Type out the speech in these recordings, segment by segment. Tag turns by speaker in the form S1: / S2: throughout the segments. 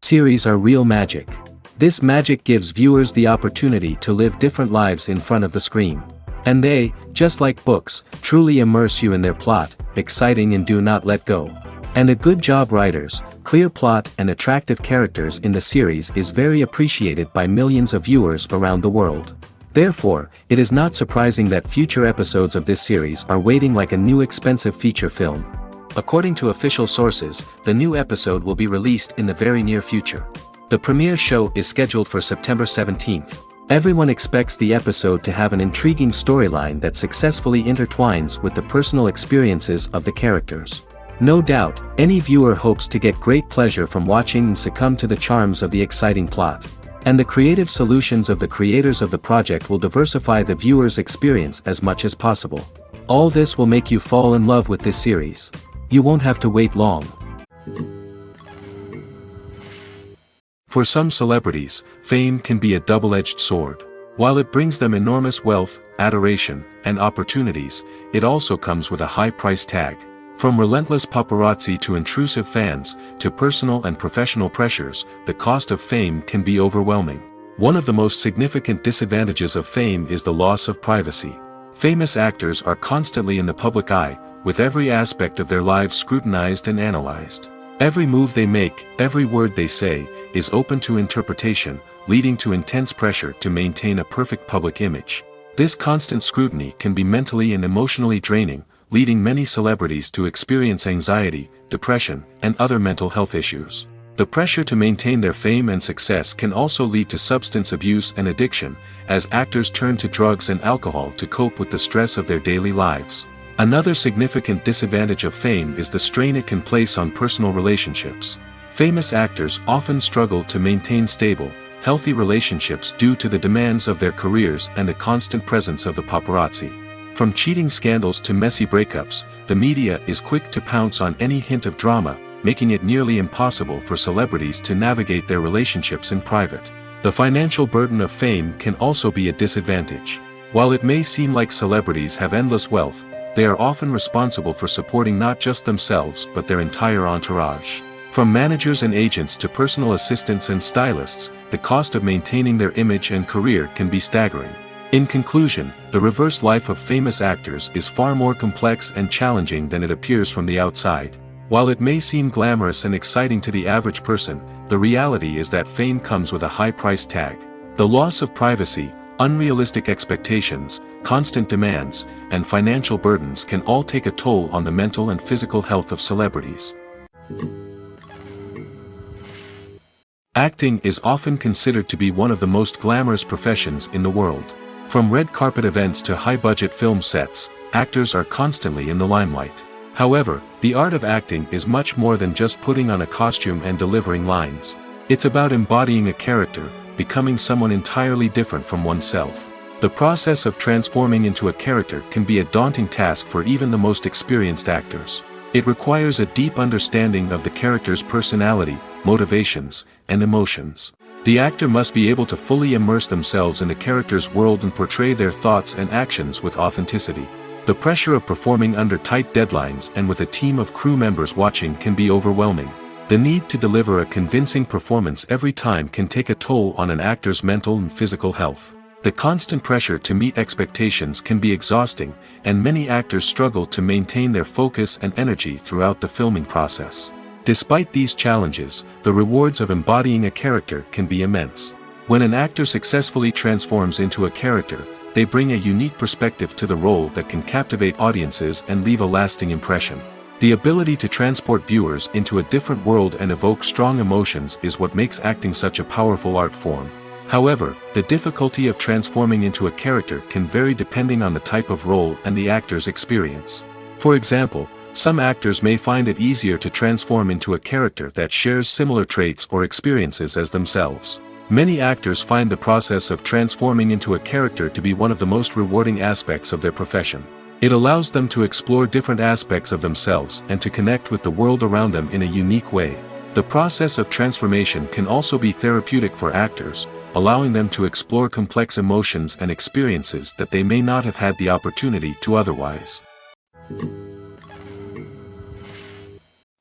S1: series are real magic. This magic gives viewers the opportunity to live different lives in front of the screen. And they, just like books, truly immerse you in their plot, exciting and do not let go. And a good job writers, clear plot and attractive characters in the series is very appreciated by millions of viewers around the world. Therefore, it is not surprising that future episodes of this series are waiting like a new expensive feature film. According to official sources, the new episode will be released in the very near future. The premiere show is scheduled for September 17th. Everyone expects the episode to have an intriguing storyline that successfully intertwines with the personal experiences of the characters. No doubt, any viewer hopes to get great pleasure from watching and succumb to the charms of the exciting plot. And the creative solutions of the creators of the project will diversify the viewer's experience as much as possible. All this will make you fall in love with this series. You won't have to wait long. For some celebrities, fame can be a double-edged sword. While it brings them enormous wealth, adoration, and opportunities, it also comes with a high price tag. From relentless paparazzi to intrusive fans, to personal and professional pressures, the cost of fame can be overwhelming. One of the most significant disadvantages of fame is the loss of privacy. Famous actors are constantly in the public eye, with every aspect of their lives scrutinized and analyzed. Every move they make, every word they say, is open to interpretation, leading to intense pressure to maintain a perfect public image. This constant scrutiny can be mentally and emotionally draining, leading many celebrities to experience anxiety, depression, and other mental health issues. The pressure to maintain their fame and success can also lead to substance abuse and addiction, as actors turn to drugs and alcohol to cope with the stress of their daily lives. Another significant disadvantage of fame is the strain it can place on personal relationships. Famous actors often struggle to maintain stable, healthy relationships due to the demands of their careers and the constant presence of the paparazzi. From cheating scandals to messy breakups, the media is quick to pounce on any hint of drama, making it nearly impossible for celebrities to navigate their relationships in private. The financial burden of fame can also be a disadvantage. While it may seem like celebrities have endless wealth, they are often responsible for supporting not just themselves but their entire entourage. From managers and agents to personal assistants and stylists, the cost of maintaining their image and career can be staggering. In conclusion, the reverse life of famous actors is far more complex and challenging than it appears from the outside. While it may seem glamorous and exciting to the average person, the reality is that fame comes with a high price tag. The loss of privacy, unrealistic expectations, constant demands, and financial burdens can all take a toll on the mental and physical health of celebrities. Acting is often considered to be one of the most glamorous professions in the world. From red carpet events to high-budget film sets, actors are constantly in the limelight. However, the art of acting is much more than just putting on a costume and delivering lines. It's about embodying a character, becoming someone entirely different from oneself. The process of transforming into a character can be a daunting task for even the most experienced actors. It requires a deep understanding of the character's personality, motivations, and emotions. The actor must be able to fully immerse themselves in the character's world and portray their thoughts and actions with authenticity. The pressure of performing under tight deadlines and with a team of crew members watching can be overwhelming. The need to deliver a convincing performance every time can take a toll on an actor's mental and physical health. The constant pressure to meet expectations can be exhausting, and many actors struggle to maintain their focus and energy throughout the filming process. Despite these challenges, the rewards of embodying a character can be immense. When an actor successfully transforms into a character, they bring a unique perspective to the role that can captivate audiences and leave a lasting impression. The ability to transport viewers into a different world and evoke strong emotions is what makes acting such a powerful art form. However, the difficulty of transforming into a character can vary depending on the type of role and the actor's experience. For example, some actors may find it easier to transform into a character that shares similar traits or experiences as themselves. Many actors find the process of transforming into a character to be one of the most rewarding aspects of their profession. It allows them to explore different aspects of themselves and to connect with the world around them in a unique way. The process of transformation can also be therapeutic for actors, allowing them to explore complex emotions and experiences that they may not have had the opportunity to otherwise.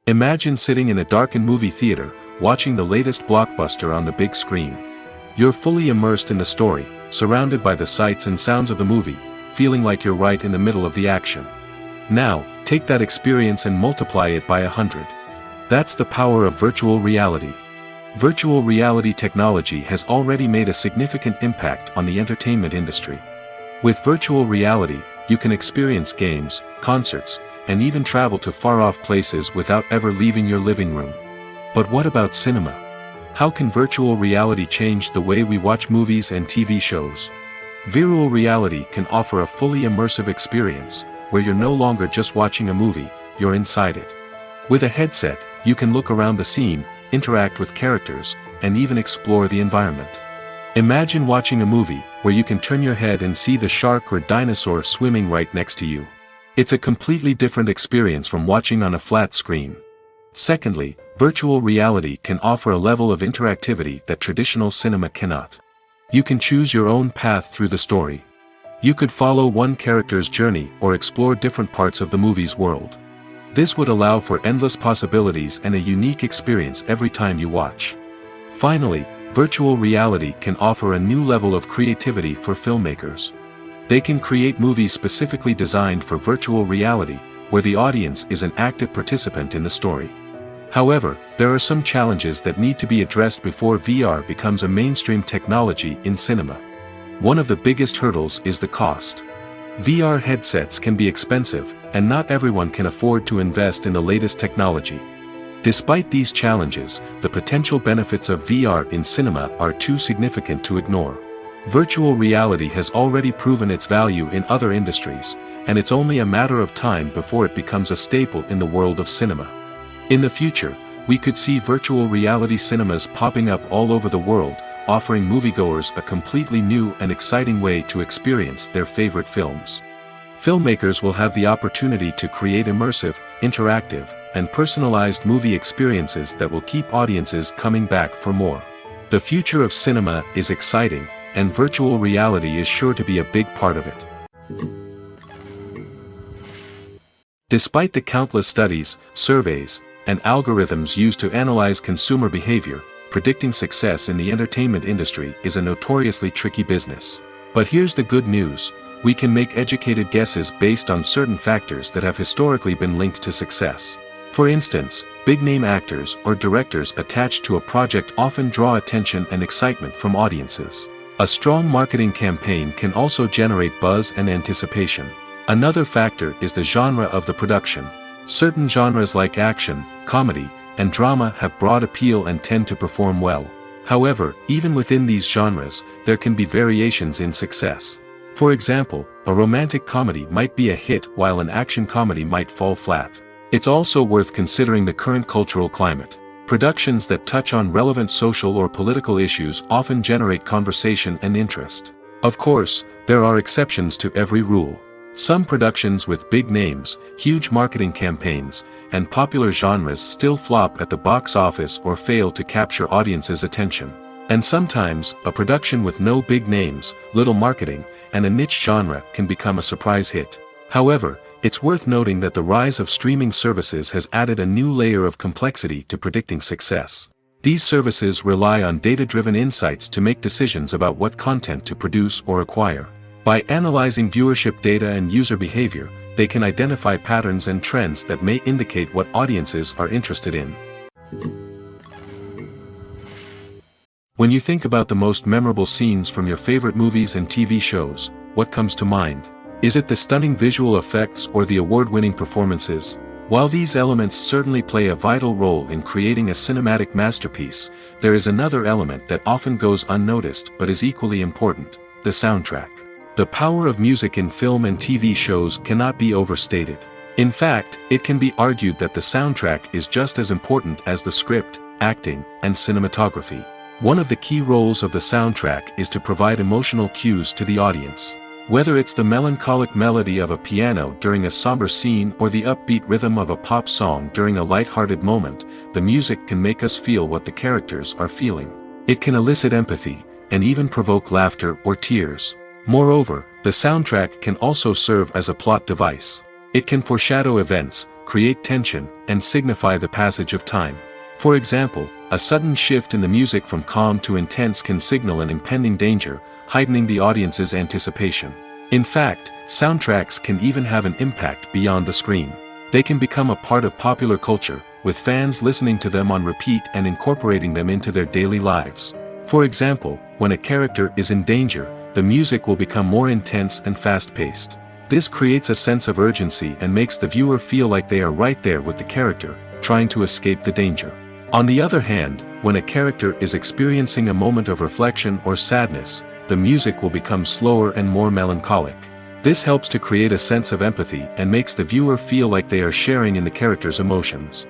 S1: Imagine sitting in a darkened movie theater, watching the latest blockbuster on the big screen. You're fully immersed in the story, surrounded by the sights and sounds of the movie, feeling like you're right in the middle of the action. Now, take that experience and multiply it by 100. That's the power of virtual reality. Virtual reality technology has already made a significant impact on the entertainment industry. With virtual reality, you can experience games, concerts, and even travel to far-off places without ever leaving your living room. But what about cinema? How can virtual reality change the way we watch movies and TV shows? Virtual reality can offer a fully immersive experience, where you're no longer just watching a movie, you're inside it. With a headset, you can look around the scene, interact with characters, and even explore the environment. Imagine watching a movie, where you can turn your head and see the shark or dinosaur swimming right next to you. It's a completely different experience from watching on a flat screen. Secondly, virtual reality can offer a level of interactivity that traditional cinema cannot. You can choose your own path through the story. You could follow one character's journey or explore different parts of the movie's world. This would allow for endless possibilities and a unique experience every time you watch. Finally, virtual reality can offer a new level of creativity for filmmakers. They can create movies specifically designed for virtual reality, where the audience is an active participant in the story. However, there are some challenges that need to be addressed before VR becomes a mainstream technology in cinema. One of the biggest hurdles is the cost. VR headsets can be expensive, and not everyone can afford to invest in the latest technology. Despite these challenges, the potential benefits of VR in cinema are too significant to ignore. Virtual reality has already proven its value in other industries, and it's only a matter of time before it becomes a staple in the world of cinema. In the future, we could see virtual reality cinemas popping up all over the world, offering moviegoers a completely new and exciting way to experience their favorite films. Filmmakers will have the opportunity to create immersive, interactive, and personalized movie experiences that will keep audiences coming back for more. The future of cinema is exciting, and virtual reality is sure to be a big part of it. Despite the countless studies, surveys, and algorithms used to analyze consumer behavior, predicting success in the entertainment industry is a notoriously tricky business. But here's the good news: we can make educated guesses based on certain factors that have historically been linked to success. For instance, big-name actors or directors attached to a project often draw attention and excitement from audiences. A strong marketing campaign can also generate buzz and anticipation. Another factor is the genre of the production. Certain genres like action, comedy, and drama have broad appeal and tend to perform well. However, even within these genres, there can be variations in success. For example, a romantic comedy might be a hit while an action comedy might fall flat. It's also worth considering the current cultural climate. Productions that touch on relevant social or political issues often generate conversation and interest. Of course, there are exceptions to every rule. Some productions with big names, huge marketing campaigns, and popular genres still flop at the box office or fail to capture audiences' attention. And sometimes, a production with no big names, little marketing, and a niche genre can become a surprise hit. However, it's worth noting that the rise of streaming services has added a new layer of complexity to predicting success. These services rely on data-driven insights to make decisions about what content to produce or acquire. By analyzing viewership data and user behavior, they can identify patterns and trends that may indicate what audiences are interested in. When you think about the most memorable scenes from your favorite movies and TV shows, what comes to mind? Is it the stunning visual effects or the award-winning performances? While these elements certainly play a vital role in creating a cinematic masterpiece, there is another element that often goes unnoticed but is equally important: the soundtrack. The power of music in film and TV shows cannot be overstated. In fact, it can be argued that the soundtrack is just as important as the script, acting, and cinematography. One of the key roles of the soundtrack is to provide emotional cues to the audience. Whether it's the melancholic melody of a piano during a somber scene or the upbeat rhythm of a pop song during a light-hearted moment, the music can make us feel what the characters are feeling. It can elicit empathy, and even provoke laughter or tears. Moreover, the soundtrack can also serve as a plot device. It can foreshadow events, create tension, and signify the passage of time. For example, A sudden shift in the music from calm to intense can signal an impending danger, heightening the audience's anticipation. In fact, soundtracks can even have an impact beyond the screen. They can become a part of popular culture, with fans listening to them on repeat and incorporating them into their daily lives. For example, when a character is in danger, the music will become more intense and fast-paced. This creates a sense of urgency and makes the viewer feel like they are right there with the character, trying to escape the danger. On the other hand, when a character is experiencing a moment of reflection or sadness, the music will become slower and more melancholic. This helps to create a sense of empathy and makes the viewer feel like they are sharing in the character's emotions.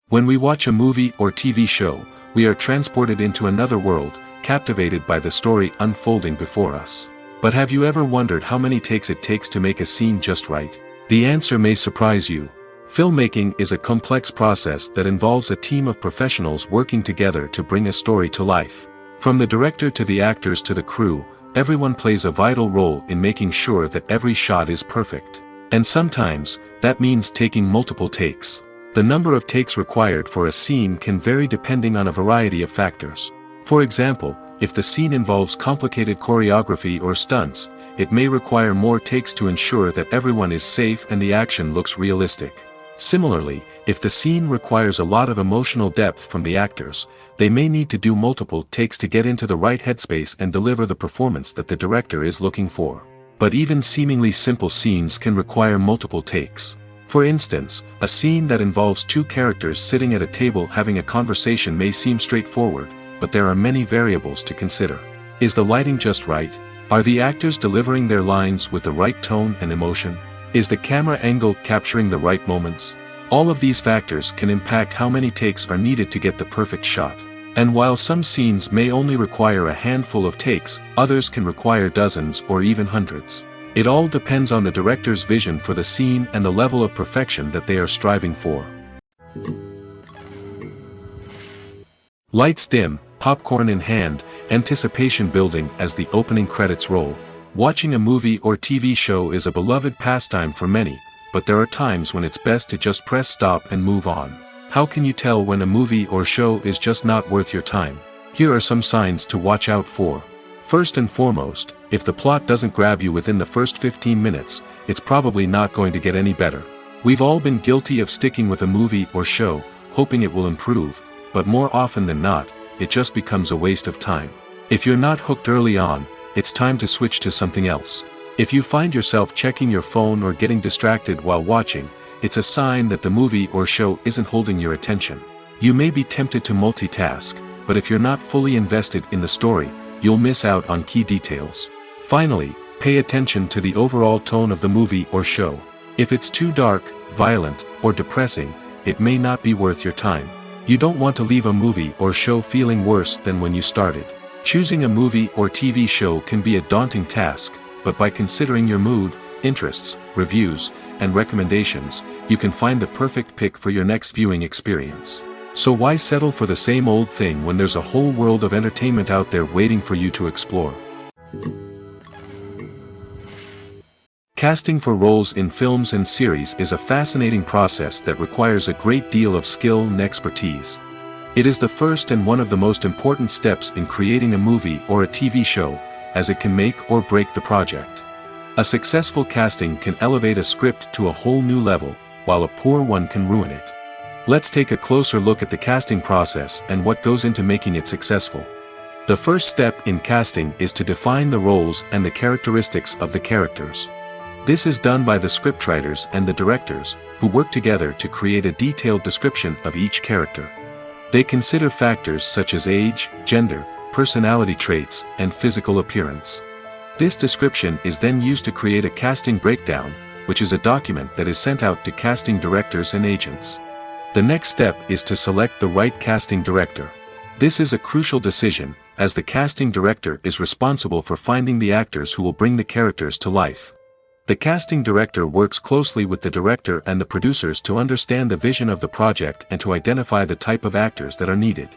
S1: When we watch a movie or TV show, we are transported into another world, captivated by the story unfolding before us. But have you ever wondered how many takes it takes to make a scene just right? The answer may surprise you. Filmmaking is a complex process that involves a team of professionals working together to bring a story to life. From the director to the actors to the crew, everyone plays a vital role in making sure that every shot is perfect. And sometimes, that means taking multiple takes. The number of takes required for a scene can vary depending on a variety of factors. For example, if the scene involves complicated choreography or stunts, it may require more takes to ensure that everyone is safe and the action looks realistic. Similarly, if the scene requires a lot of emotional depth from the actors, they may need to do multiple takes to get into the right headspace and deliver the performance that the director is looking for. But even seemingly simple scenes can require multiple takes. For instance, a scene that involves two characters sitting at a table having a conversation may seem straightforward, but there are many variables to consider. Is the lighting just right? Are the actors delivering their lines with the right tone and emotion? Is the camera angle capturing the right moments? All of these factors can impact how many takes are needed to get the perfect shot. And while some scenes may only require a handful of takes, others can require dozens or even hundreds. It all depends on the director's vision for the scene and the level of perfection that they are striving for. Lights dim, popcorn in hand, anticipation building as the opening credits roll. Watching a movie or TV show is a beloved pastime for many, but there are times when it's best to just press stop and move on. How can you tell when a movie or show is just not worth your time? Here are some signs to watch out for. First and foremost, if the plot doesn't grab you within the first 15 minutes, it's probably not going to get any better. We've all been guilty of sticking with a movie or show, hoping it will improve, but more often than not, it just becomes a waste of time. If you're not hooked early on, it's time to switch to something else. If you find yourself checking your phone or getting distracted while watching, it's a sign that the movie or show isn't holding your attention. You may be tempted to multitask, but if you're not fully invested in the story, you'll miss out on key details. Finally, pay attention to the overall tone of the movie or show. If it's too dark, violent, or depressing, it may not be worth your time. You don't want to leave a movie or show feeling worse than when you started. Choosing a movie or TV show can be a daunting task, but by considering your mood, interests, reviews, and recommendations, you can find the perfect pick for your next viewing experience. So why settle for the same old thing when there's a whole world of entertainment out there waiting for you to explore? Casting for roles in films and series is a fascinating process that requires a great deal of skill and expertise. It is the first and one of the most important steps in creating a movie or a TV show, as it can make or break the project. A successful casting can elevate a script to a whole new level, while a poor one can ruin it. Let's take a closer look at the casting process and what goes into making it successful. The first step in casting is to define the roles and the characteristics of the characters. This is done by the scriptwriters and the directors, who work together to create a detailed description of each character. They consider factors such as age, gender, personality traits, and physical appearance. This description is then used to create a casting breakdown, which is a document that is sent out to casting directors and agents. The next step is to select the right casting director. This is a crucial decision, as the casting director is responsible for finding the actors who will bring the characters to life. The casting director works closely with the director and the producers to understand the vision of the project and to identify the type of actors that are needed.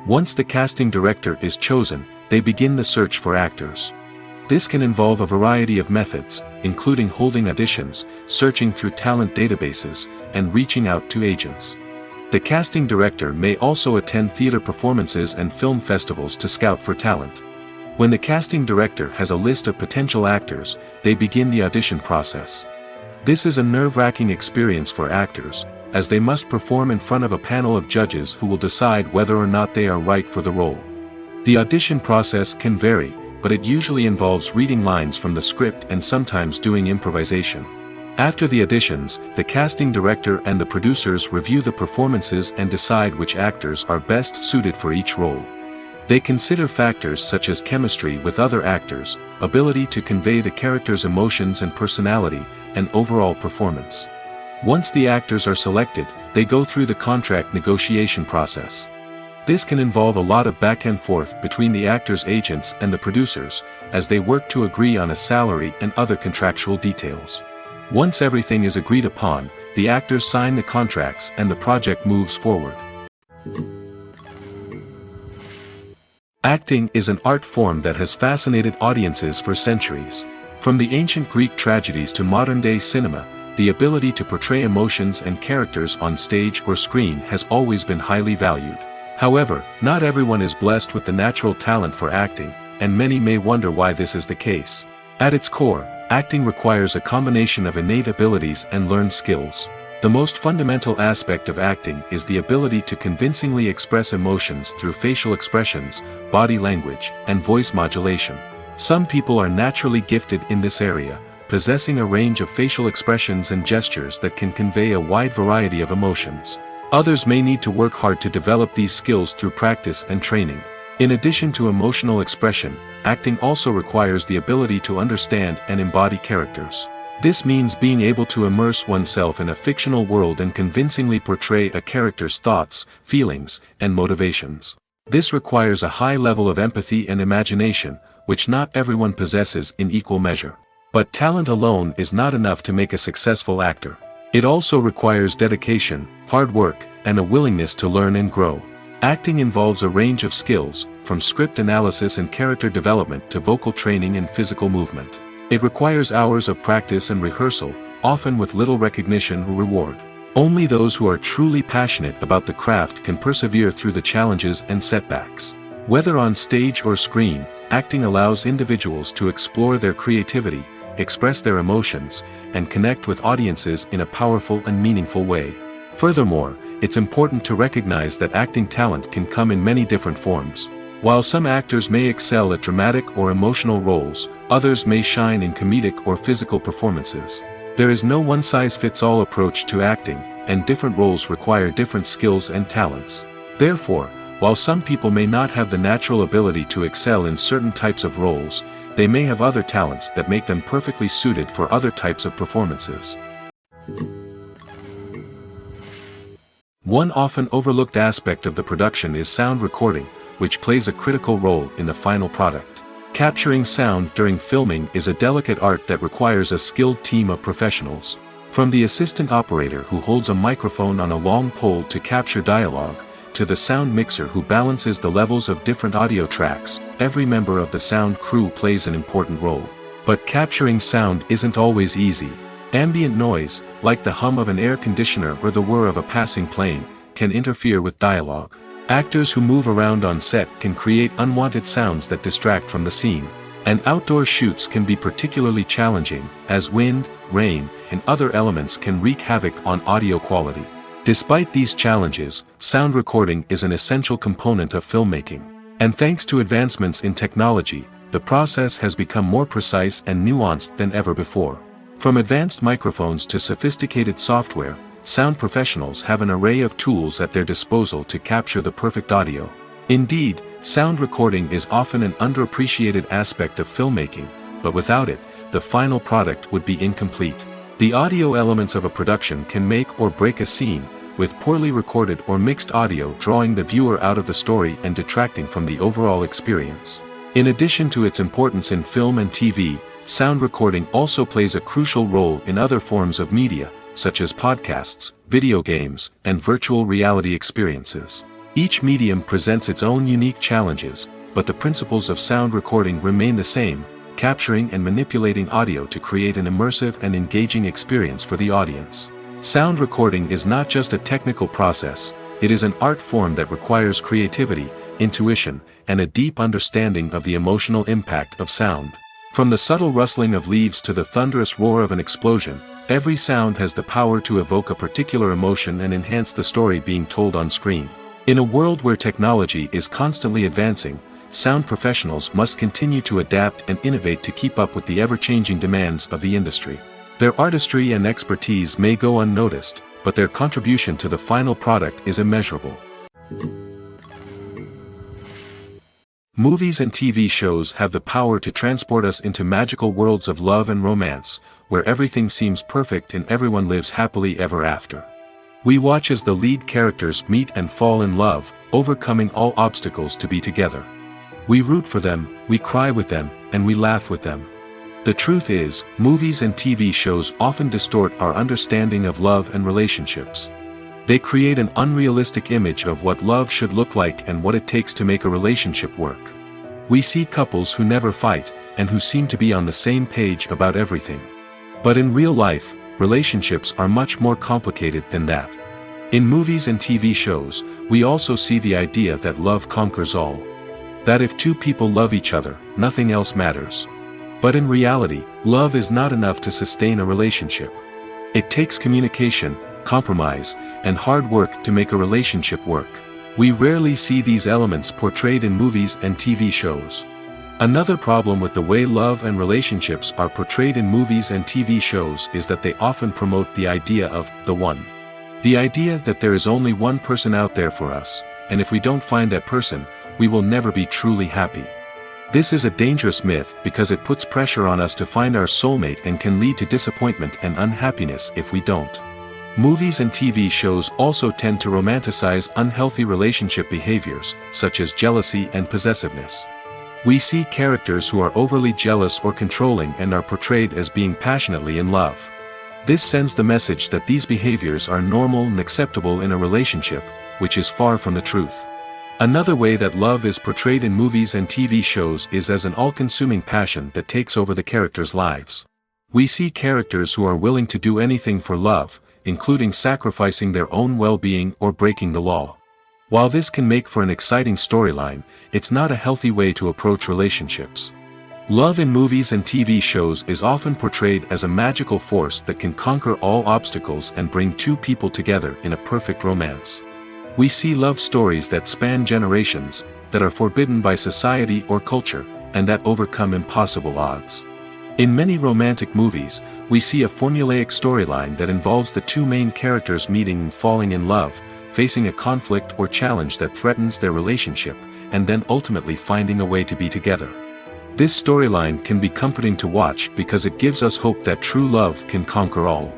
S1: Once the casting director is chosen, they begin the search for actors. This can involve a variety of methods, including holding auditions, searching through talent databases, and reaching out to agents. The casting director may also attend theater performances and film festivals to scout for talent. When the casting director has a list of potential actors, they begin the audition process. This is a nerve-wracking experience for actors, as they must perform in front of a panel of judges who will decide whether or not they are right for the role. The audition process can vary, but it usually involves reading lines from the script and sometimes doing improvisation. After the auditions, the casting director and the producers review the performances and decide which actors are best suited for each role. They consider factors such as chemistry with other actors, ability to convey the character's emotions and personality, and overall performance. Once the actors are selected, they go through the contract negotiation process. This can involve a lot of back and forth between the actors' agents and the producers, as they work to agree on a salary and other contractual details. Once everything is agreed upon, the actors sign the contracts and the project moves forward. Acting is an art form that has fascinated audiences for centuries. From the ancient Greek tragedies to modern-day cinema, the ability to portray emotions and characters on stage or screen has always been highly valued. However, not everyone is blessed with the natural talent for acting, and many may wonder why this is the case. At its core, acting requires a combination of innate abilities and learned skills. The most fundamental aspect of acting is the ability to convincingly express emotions through facial expressions, body language, and voice modulation. Some people are naturally gifted in this area, possessing a range of facial expressions and gestures that can convey a wide variety of emotions. Others may need to work hard to develop these skills through practice and training. In addition to emotional expression, acting also requires the ability to understand and embody characters. This means being able to immerse oneself in a fictional world and convincingly portray a character's thoughts, feelings, and motivations. This requires a high level of empathy and imagination, which not everyone possesses in equal measure. But talent alone is not enough to make a successful actor. It also requires dedication, hard work, and a willingness to learn and grow. Acting involves a range of skills, from script analysis and character development to vocal training and physical movement. It requires hours of practice and rehearsal, often with little recognition or reward. Only those who are truly passionate about the craft can persevere through the challenges and setbacks. Whether on stage or screen, acting allows individuals to explore their creativity, express their emotions, and connect with audiences in a powerful and meaningful way. Furthermore, it's important to recognize that acting talent can come in many different forms. While some actors may excel at dramatic or emotional roles, others may shine in comedic or physical performances. There is no one-size-fits-all approach to acting, and different roles require different skills and talents. Therefore, while some people may not have the natural ability to excel in certain types of roles, they may have other talents that make them perfectly suited for other types of performances. One often overlooked aspect of the production is sound recording, which plays a critical role in the final product. Capturing sound during filming is a delicate art that requires a skilled team of professionals. From the assistant operator who holds a microphone on a long pole to capture dialogue, to the sound mixer who balances the levels of different audio tracks, every member of the sound crew plays an important role. But capturing sound isn't always easy. Ambient noise, like the hum of an air conditioner or the whir of a passing plane, can interfere with dialogue. Actors who move around on set can create unwanted sounds that distract from the scene. And outdoor shoots can be particularly challenging, as wind, rain, and other elements can wreak havoc on audio quality. Despite these challenges, sound recording is an essential component of filmmaking. And thanks to advancements in technology, the process has become more precise and nuanced than ever before. From advanced microphones to sophisticated software, sound professionals have an array of tools at their disposal to capture the perfect audio. Indeed, sound recording is often an underappreciated aspect of filmmaking, but without it, the final product would be incomplete. The audio elements of a production can make or break a scene, with poorly recorded or mixed audio drawing the viewer out of the story and detracting from the overall experience. In addition to its importance in film and TV, sound recording also plays a crucial role in other forms of media, such as podcasts, video games, and virtual reality experiences. Each medium presents its own unique challenges, but the principles of sound recording remain the same: capturing and manipulating audio to create an immersive and engaging experience for the audience. Sound recording is not just a technical process, it is an art form that requires creativity, intuition, and a deep understanding of the emotional impact of sound. From the subtle rustling of leaves to the thunderous roar of an explosion, every sound has the power to evoke a particular emotion and enhance the story being told on screen. In a world where technology is constantly advancing, sound professionals must continue to adapt and innovate to keep up with the ever-changing demands of the industry. Their artistry and expertise may go unnoticed, but their contribution to the final product is immeasurable. Movies and TV shows have the power to transport us into magical worlds of love and romance, where everything seems perfect and everyone lives happily ever after. We watch as the lead characters meet and fall in love, overcoming all obstacles to be together. We root for them, we cry with them, and we laugh with them. The truth is, movies and TV shows often distort our understanding of love and relationships. They create an unrealistic image of what love should look like and what it takes to make a relationship work. We see couples who never fight, and who seem to be on the same page about everything. But in real life, relationships are much more complicated than that. In movies and TV shows, we also see the idea that love conquers all. That if two people love each other, nothing else matters. But in reality, love is not enough to sustain a relationship. It takes communication, compromise, and hard work to make a relationship work. We rarely see these elements portrayed in movies and TV shows. Another problem with the way love and relationships are portrayed in movies and TV shows is that they often promote the idea of the one. The idea that there is only one person out there for us, and if we don't find that person, we will never be truly happy. This is a dangerous myth because it puts pressure on us to find our soulmate and can lead to disappointment and unhappiness if we don't. Movies and TV shows also tend to romanticize unhealthy relationship behaviors, such as jealousy and possessiveness. We see characters who are overly jealous or controlling and are portrayed as being passionately in love. This sends the message that these behaviors are normal and acceptable in a relationship, which is far from the truth. Another way that love is portrayed in movies and TV shows is as an all-consuming passion that takes over the characters' lives. We see characters who are willing to do anything for love, including sacrificing their own well-being or breaking the law. While this can make for an exciting storyline, it's not a healthy way to approach relationships. Love in movies and TV shows is often portrayed as a magical force that can conquer all obstacles and bring two people together in a perfect romance. We see love stories that span generations, that are forbidden by society or culture, and that overcome impossible odds. In many romantic movies, we see a formulaic storyline that involves the two main characters meeting and falling in love, facing a conflict or challenge that threatens their relationship, and then ultimately finding a way to be together. This storyline can be comforting to watch because it gives us hope that true love can conquer all.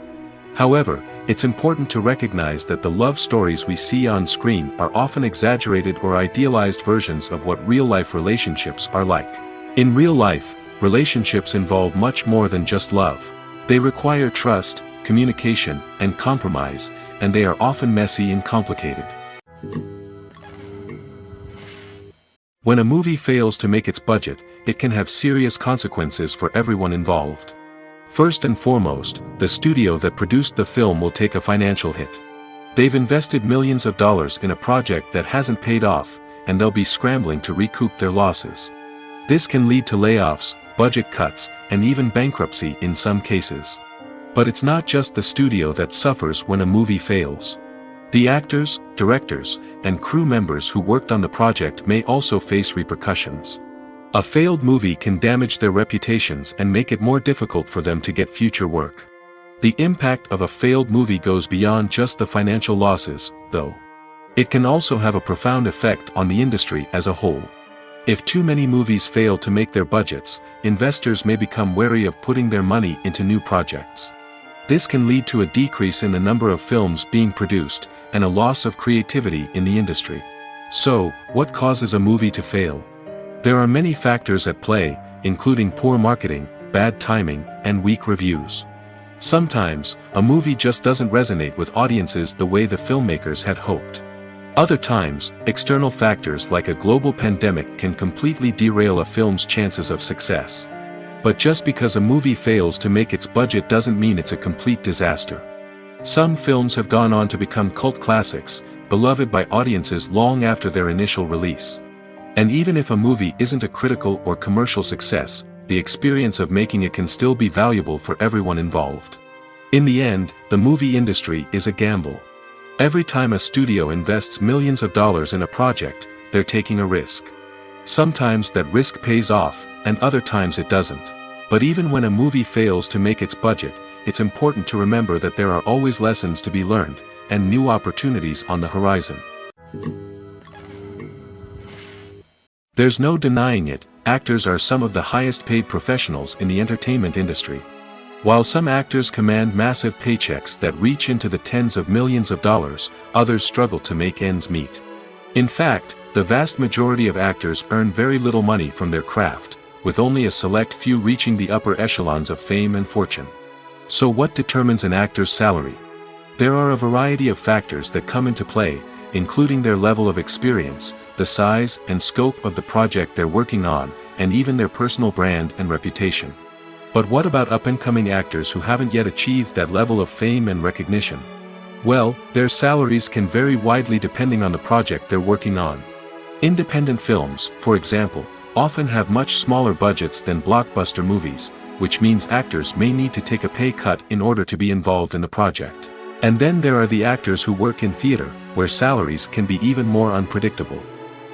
S1: However, it's important to recognize that the love stories we see on screen are often exaggerated or idealized versions of what real-life relationships are like. In real life, relationships involve much more than just love. They require trust, communication, and compromise, and they are often messy and complicated. When a movie fails to make its budget, it can have serious consequences for everyone involved. First and foremost, the studio that produced the film will take a financial hit. They've invested millions of dollars in a project that hasn't paid off, and they'll be scrambling to recoup their losses. This can lead to layoffs, budget cuts, and even bankruptcy in some cases. But it's not just the studio that suffers when a movie fails. The actors, directors, and crew members who worked on the project may also face repercussions. A failed movie can damage their reputations and make it more difficult for them to get future work. The impact of a failed movie goes beyond just the financial losses, though. It can also have a profound effect on the industry as a whole. If too many movies fail to make their budgets, investors may become wary of putting their money into new projects. This can lead to a decrease in the number of films being produced, and a loss of creativity in the industry. So, what causes a movie to fail? There are many factors at play, including poor marketing, bad timing, and weak reviews. Sometimes, a movie just doesn't resonate with audiences the way the filmmakers had hoped. Other times, external factors like a global pandemic can completely derail a film's chances of success. But just because a movie fails to make its budget doesn't mean it's a complete disaster. Some films have gone on to become cult classics, beloved by audiences long after their initial release. And even if a movie isn't a critical or commercial success, the experience of making it can still be valuable for everyone involved. In the end, the movie industry is a gamble. Every time a studio invests millions of dollars in a project, they're taking a risk. Sometimes that risk pays off, and other times it doesn't. But even when a movie fails to make its budget, it's important to remember that there are always lessons to be learned, and new opportunities on the horizon. There's no denying it, actors are some of the highest paid professionals in the entertainment industry. While some actors command massive paychecks that reach into the tens of millions of dollars, others struggle to make ends meet. In fact, the vast majority of actors earn very little money from their craft, with only a select few reaching the upper echelons of fame and fortune. So what determines an actor's salary? There are a variety of factors that come into play, including their level of experience, the size and scope of the project they're working on, and even their personal brand and reputation. But what about up-and-coming actors who haven't yet achieved that level of fame and recognition? Well, their salaries can vary widely depending on the project they're working on. Independent films, for example, often have much smaller budgets than blockbuster movies, which means actors may need to take a pay cut in order to be involved in the project. And then there are the actors who work in theater, where salaries can be even more unpredictable.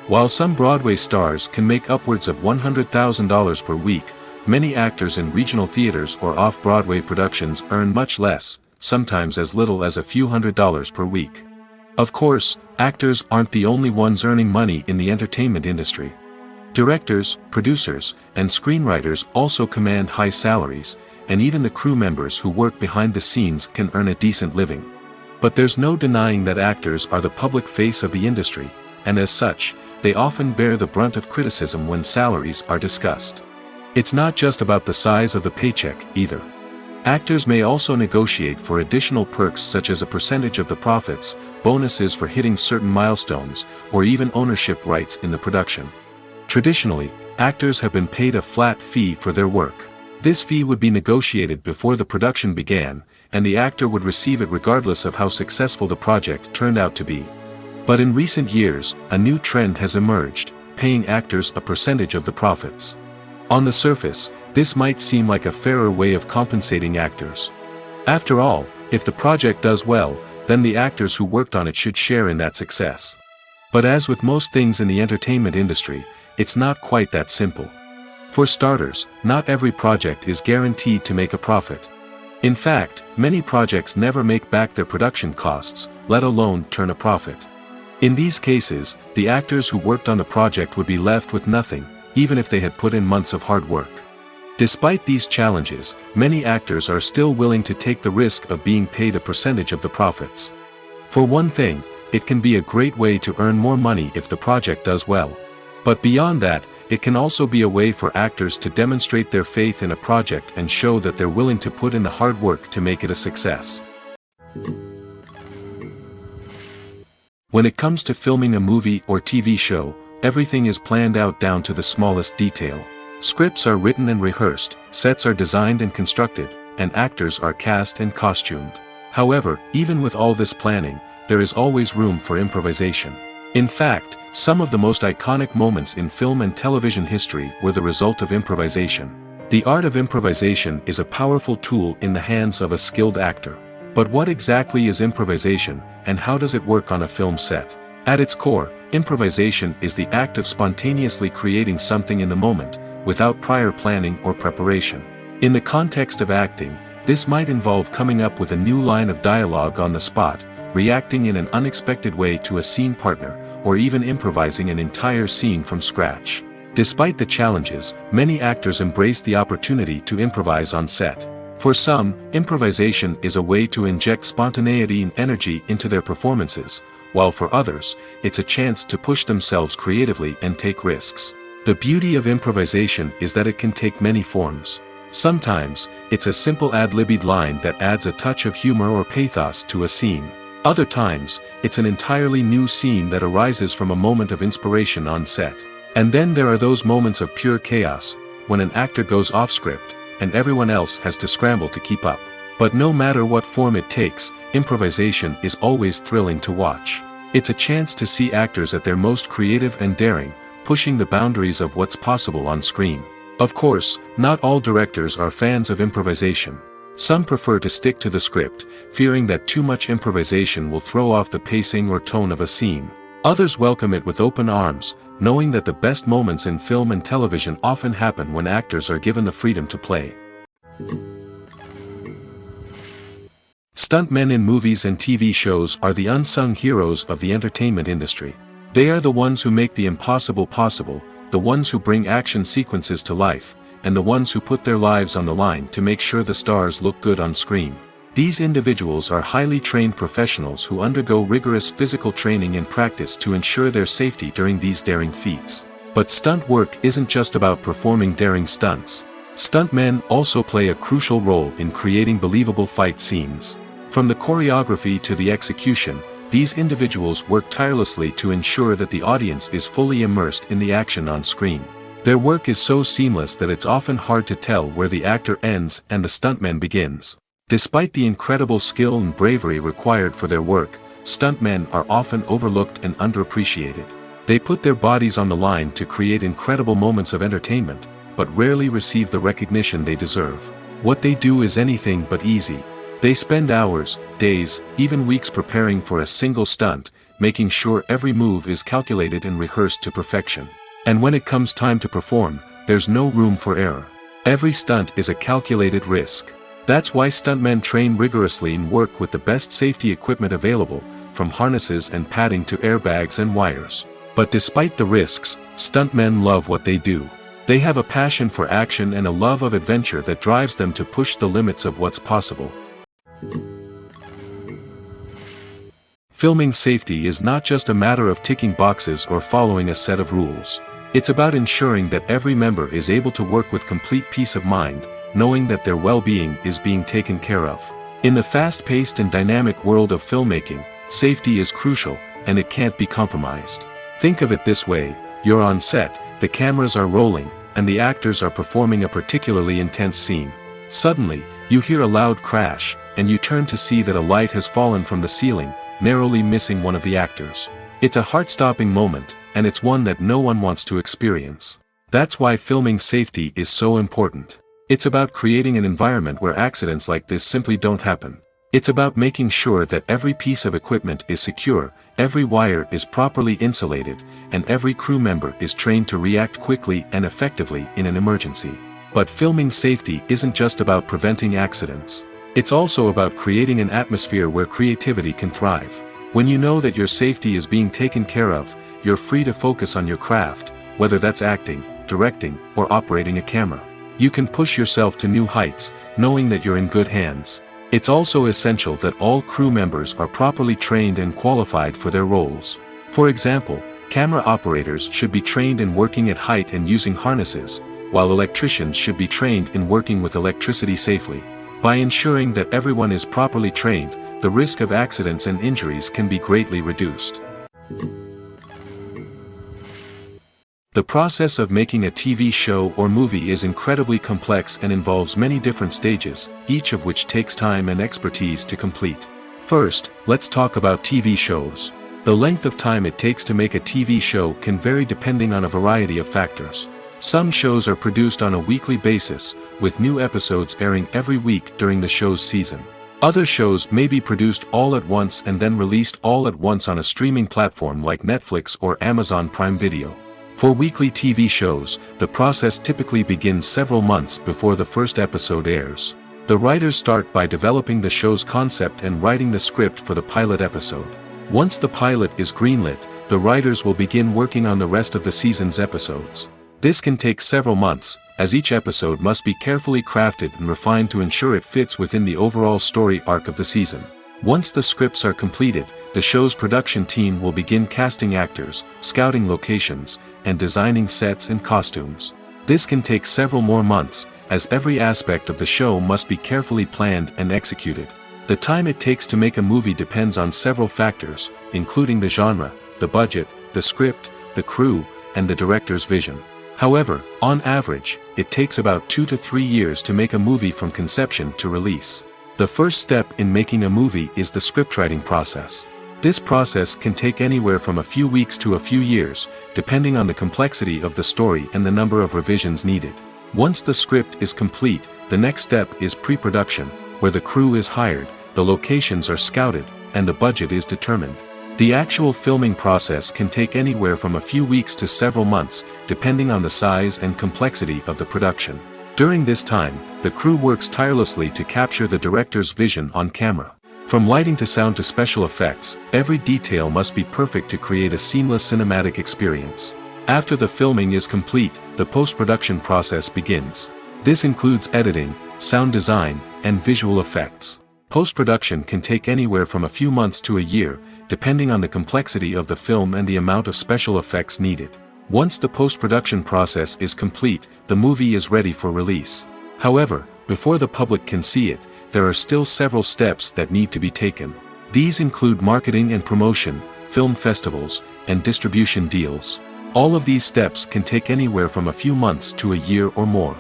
S1: While some Broadway stars can make upwards of $100,000 per week, many actors in regional theaters or off-Broadway productions earn much less, sometimes as little as a few $100s per week. Of course, actors aren't the only ones earning money in the entertainment industry. Directors, producers, and screenwriters also command high salaries, and even the crew members who work behind the scenes can earn a decent living. But there's no denying that actors are the public face of the industry, and as such, they often bear the brunt of criticism when salaries are discussed. It's not just about the size of the paycheck, either. Actors may also negotiate for additional perks such as a percentage of the profits, bonuses for hitting certain milestones, or even ownership rights in the production. Traditionally, actors have been paid a flat fee for their work. This fee would be negotiated before the production began, and the actor would receive it regardless of how successful the project turned out to be. But in recent years, a new trend has emerged, paying actors a percentage of the profits. On the surface, this might seem like a fairer way of compensating actors. After all, if the project does well, then the actors who worked on it should share in that success. But as with most things in the entertainment industry, it's not quite that simple. For starters, not every project is guaranteed to make a profit. In fact, many projects never make back their production costs, let alone turn a profit. In these cases, the actors who worked on the project would be left with nothing, even if they had put in months of hard work. Despite these challenges, many actors are still willing to take the risk of being paid a percentage of the profits. For one thing, it can be a great way to earn more money if the project does well. But beyond that, it can also be a way for actors to demonstrate their faith in a project and show that they're willing to put in the hard work to make it a success. When it comes to filming a movie or TV show, everything is planned out down to the smallest detail. Scripts are written and rehearsed, sets are designed and constructed, and actors are cast and costumed. However, even with all this planning, there is always room for improvisation. In fact, some of the most iconic moments in film and television history were the result of improvisation. The art of improvisation is a powerful tool in the hands of a skilled actor. But what exactly is improvisation, and how does it work on a film set? At its core, improvisation is the act of spontaneously creating something in the moment, without prior planning or preparation. In the context of acting, this might involve coming up with a new line of dialogue on the spot, reacting in an unexpected way to a scene partner, or even improvising an entire scene from scratch. Despite the challenges, many actors embrace the opportunity to improvise on set. For some, improvisation is a way to inject spontaneity and energy into their performances, while for others, it's a chance to push themselves creatively and take risks. The beauty of improvisation is that it can take many forms. Sometimes, it's a simple ad-libbed line that adds a touch of humor or pathos to a scene. Other times, it's an entirely new scene that arises from a moment of inspiration on set. And then there are those moments of pure chaos, when an actor goes off script, and everyone else has to scramble to keep up. But no matter what form it takes, improvisation is always thrilling to watch. It's a chance to see actors at their most creative and daring, pushing the boundaries of what's possible on screen. Of course, not all directors are fans of improvisation. Some prefer to stick to the script, fearing that too much improvisation will throw off the pacing or tone of a scene. Others welcome it with open arms, knowing that the best moments in film and television often happen when actors are given the freedom to play. Stuntmen in movies and TV shows are the unsung heroes of the entertainment industry. They are the ones who make the impossible possible, the ones who bring action sequences to life, and the ones who put their lives on the line to make sure the stars look good on screen. These individuals are highly trained professionals who undergo rigorous physical training and practice to ensure their safety during these daring feats. But stunt work isn't just about performing daring stunts. Stuntmen also play a crucial role in creating believable fight scenes. From the choreography to the execution, these individuals work tirelessly to ensure that the audience is fully immersed in the action on screen. Their work is so seamless that it's often hard to tell where the actor ends and the stuntman begins. Despite the incredible skill and bravery required for their work, stuntmen are often overlooked and underappreciated. They put their bodies on the line to create incredible moments of entertainment, but rarely receive the recognition they deserve. What they do is anything but easy. They spend hours, days, even weeks preparing for a single stunt, making sure every move is calculated and rehearsed to perfection. And when it comes time to perform, there's no room for error. Every stunt is a calculated risk. That's why stuntmen train rigorously and work with the best safety equipment available, from harnesses and padding to airbags and wires. But despite the risks, stuntmen love what they do. They have a passion for action and a love of adventure that drives them to push the limits of what's possible. Filming safety is not just a matter of ticking boxes or following a set of rules. It's about ensuring that every member is able to work with complete peace of mind, knowing that their well-being is being taken care of. In the fast-paced and dynamic world of filmmaking, safety is crucial, and it can't be compromised. Think of it this way: you're on set, the cameras are rolling, and the actors are performing a particularly intense scene. Suddenly, you hear a loud crash, and you turn to see that a light has fallen from the ceiling, narrowly missing one of the actors. It's a heart-stopping moment, and it's one that no one wants to experience. That's why filming safety is so important. It's about creating an environment where accidents like this simply don't happen. It's about making sure that every piece of equipment is secure, every wire is properly insulated, and every crew member is trained to react quickly and effectively in an emergency. But filming safety isn't just about preventing accidents. It's also about creating an atmosphere where creativity can thrive. When you know that your safety is being taken care of, you're free to focus on your craft, whether that's acting, directing, or operating a camera. You can push yourself to new heights, knowing that you're in good hands. It's also essential that all crew members are properly trained and qualified for their roles. For example, camera operators should be trained in working at height and using harnesses, while electricians should be trained in working with electricity safely. By ensuring that everyone is properly trained, the risk of accidents and injuries can be greatly reduced. The process of making a TV show or movie is incredibly complex and involves many different stages, each of which takes time and expertise to complete. First, let's talk about TV shows. The length of time it takes to make a TV show can vary depending on a variety of factors. Some shows are produced on a weekly basis, with new episodes airing every week during the show's season. Other shows may be produced all at once and then released all at once on a streaming platform like Netflix or Amazon Prime Video. For weekly TV shows, the process typically begins several months before the first episode airs. The writers start by developing the show's concept and writing the script for the pilot episode. Once the pilot is greenlit, the writers will begin working on the rest of the season's episodes. This can take several months, as each episode must be carefully crafted and refined to ensure it fits within the overall story arc of the season. Once the scripts are completed, the show's production team will begin casting actors, scouting locations, and designing sets and costumes. This can take several more months, as every aspect of the show must be carefully planned and executed. The time it takes to make a movie depends on several factors, including the genre, the budget, the script, the crew, and the director's vision. However, on average, it takes about 2 to 3 years to make a movie from conception to release. The first step in making a movie is the scriptwriting process. This process can take anywhere from a few weeks to a few years, depending on the complexity of the story and the number of revisions needed. Once the script is complete, the next step is pre-production, where the crew is hired, the locations are scouted, and the budget is determined. The actual filming process can take anywhere from a few weeks to several months, depending on the size and complexity of the production. During this time, the crew works tirelessly to capture the director's vision on camera. From lighting to sound to special effects, every detail must be perfect to create a seamless cinematic experience. After the filming is complete, the post-production process begins. This includes editing, sound design, and visual effects. Post-production can take anywhere from a few months to a year, depending on the complexity of the film and the amount of special effects needed. Once the post-production process is complete, the movie is ready for release. However, before the public can see it, there are still several steps that need to be taken. These include marketing and promotion, film festivals, and distribution deals. All of these steps can take anywhere from a few months to a year or more.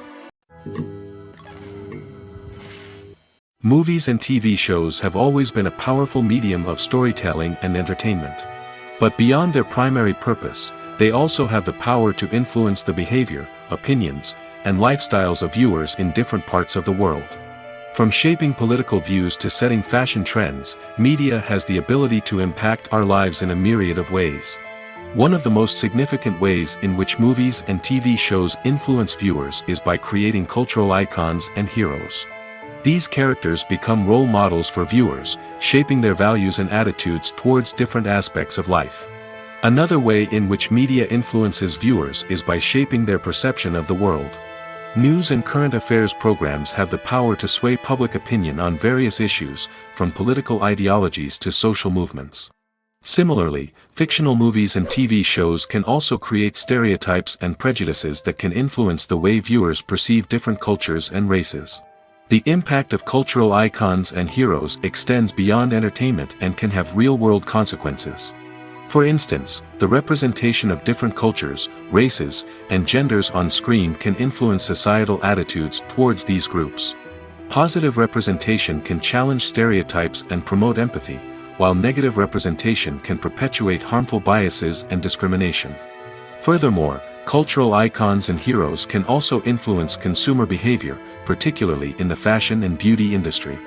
S1: Movies and TV shows have always been a powerful medium of storytelling and entertainment. But beyond their primary purpose, they also have the power to influence the behavior, opinions, and lifestyles of viewers in different parts of the world. From shaping political views to setting fashion trends, media has the ability to impact our lives in a myriad of ways. One of the most significant ways in which movies and TV shows influence viewers is by creating cultural icons and heroes. These characters become role models for viewers, shaping their values and attitudes towards different aspects of life. Another way in which media influences viewers is by shaping their perception of the world. News and current affairs programs have the power to sway public opinion on various issues, from political ideologies to social movements. Similarly, fictional movies and TV shows can also create stereotypes and prejudices that can influence the way viewers perceive different cultures and races. The impact of cultural icons and heroes extends beyond entertainment and can have real-world consequences. For instance, the representation of different cultures, races, and genders on screen can influence societal attitudes towards these groups. Positive representation can challenge stereotypes and promote empathy, while negative representation can perpetuate harmful biases and discrimination. Furthermore, cultural icons and heroes can also influence consumer behavior, particularly in the fashion and beauty industry.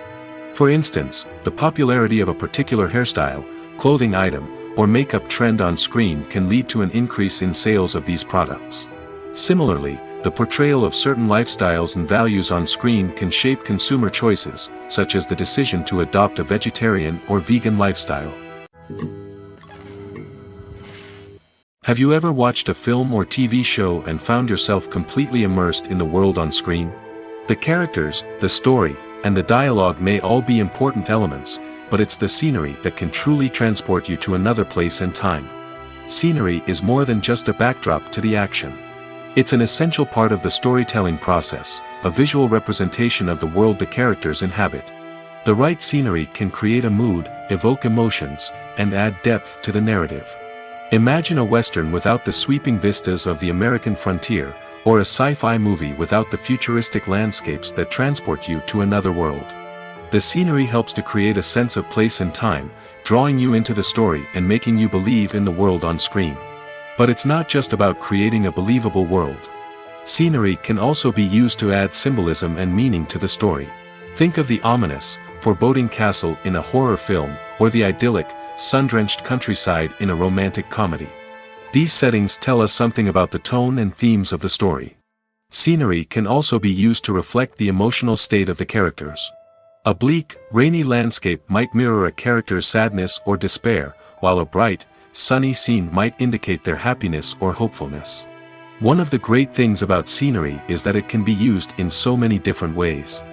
S1: For instance, the popularity of a particular hairstyle, clothing item, or makeup trend on screen can lead to an increase in sales of these products. Similarly, the portrayal of certain lifestyles and values on screen can shape consumer choices, such as the decision to adopt a vegetarian or vegan lifestyle. Have you ever watched a film or TV show and found yourself completely immersed in the world on screen? The characters, the story, and the dialogue may all be important elements, but it's the scenery that can truly transport you to another place and time. Scenery is more than just a backdrop to the action. It's an essential part of the storytelling process, a visual representation of the world the characters inhabit. The right scenery can create a mood, evoke emotions, and add depth to the narrative. Imagine a Western without the sweeping vistas of the American frontier, or a sci-fi movie without the futuristic landscapes that transport you to another world. The scenery helps to create a sense of place and time, drawing you into the story and making you believe in the world on screen. But it's not just about creating a believable world. Scenery can also be used to add symbolism and meaning to the story. Think of the ominous, foreboding castle in a horror film, or the idyllic, sun-drenched countryside in a romantic comedy. These settings tell us something about the tone and themes of the story. Scenery can also be used to reflect the emotional state of the characters. A bleak, rainy landscape might mirror a character's sadness or despair, while a bright, sunny scene might indicate their happiness or hopefulness. One of the great things about scenery is that it can be used in so many different ways.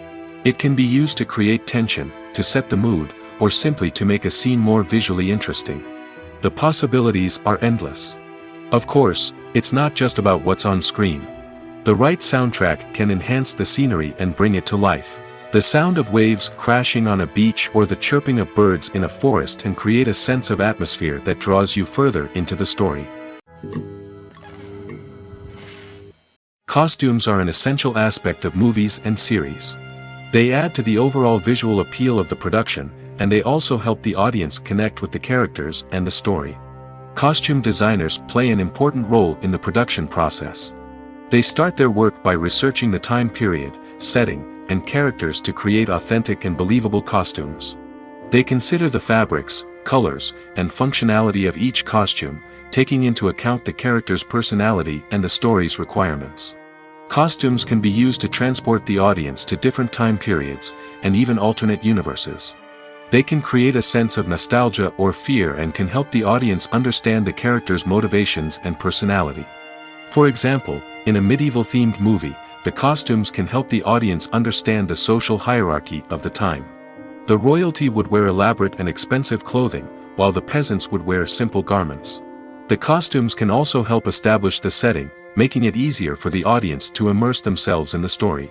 S1: It can be used to create tension, to set the mood, or simply to make a scene more visually interesting. The possibilities are endless. Of course, it's not just about what's on screen. The right soundtrack can enhance the scenery and bring it to life. The sound of waves crashing on a beach or the chirping of birds in a forest can create a sense of atmosphere that draws you further into the story. Costumes are an essential aspect of movies and series. They add to the overall visual appeal of the production, and they also help the audience connect with the characters and the story. Costume designers play an important role in the production process. They start their work by researching the time period, setting, and characters to create authentic and believable costumes. They consider the fabrics, colors, and functionality of each costume, taking into account the character's personality and the story's requirements. Costumes can be used to transport the audience to different time periods, and even alternate universes. They can create a sense of nostalgia or fear and can help the audience understand the character's motivations and personality. For example, in a medieval-themed movie, the costumes can help the audience understand the social hierarchy of the time. The royalty would wear elaborate and expensive clothing, while the peasants would wear simple garments. The costumes can also help establish the setting, making it easier for the audience to immerse themselves in the story.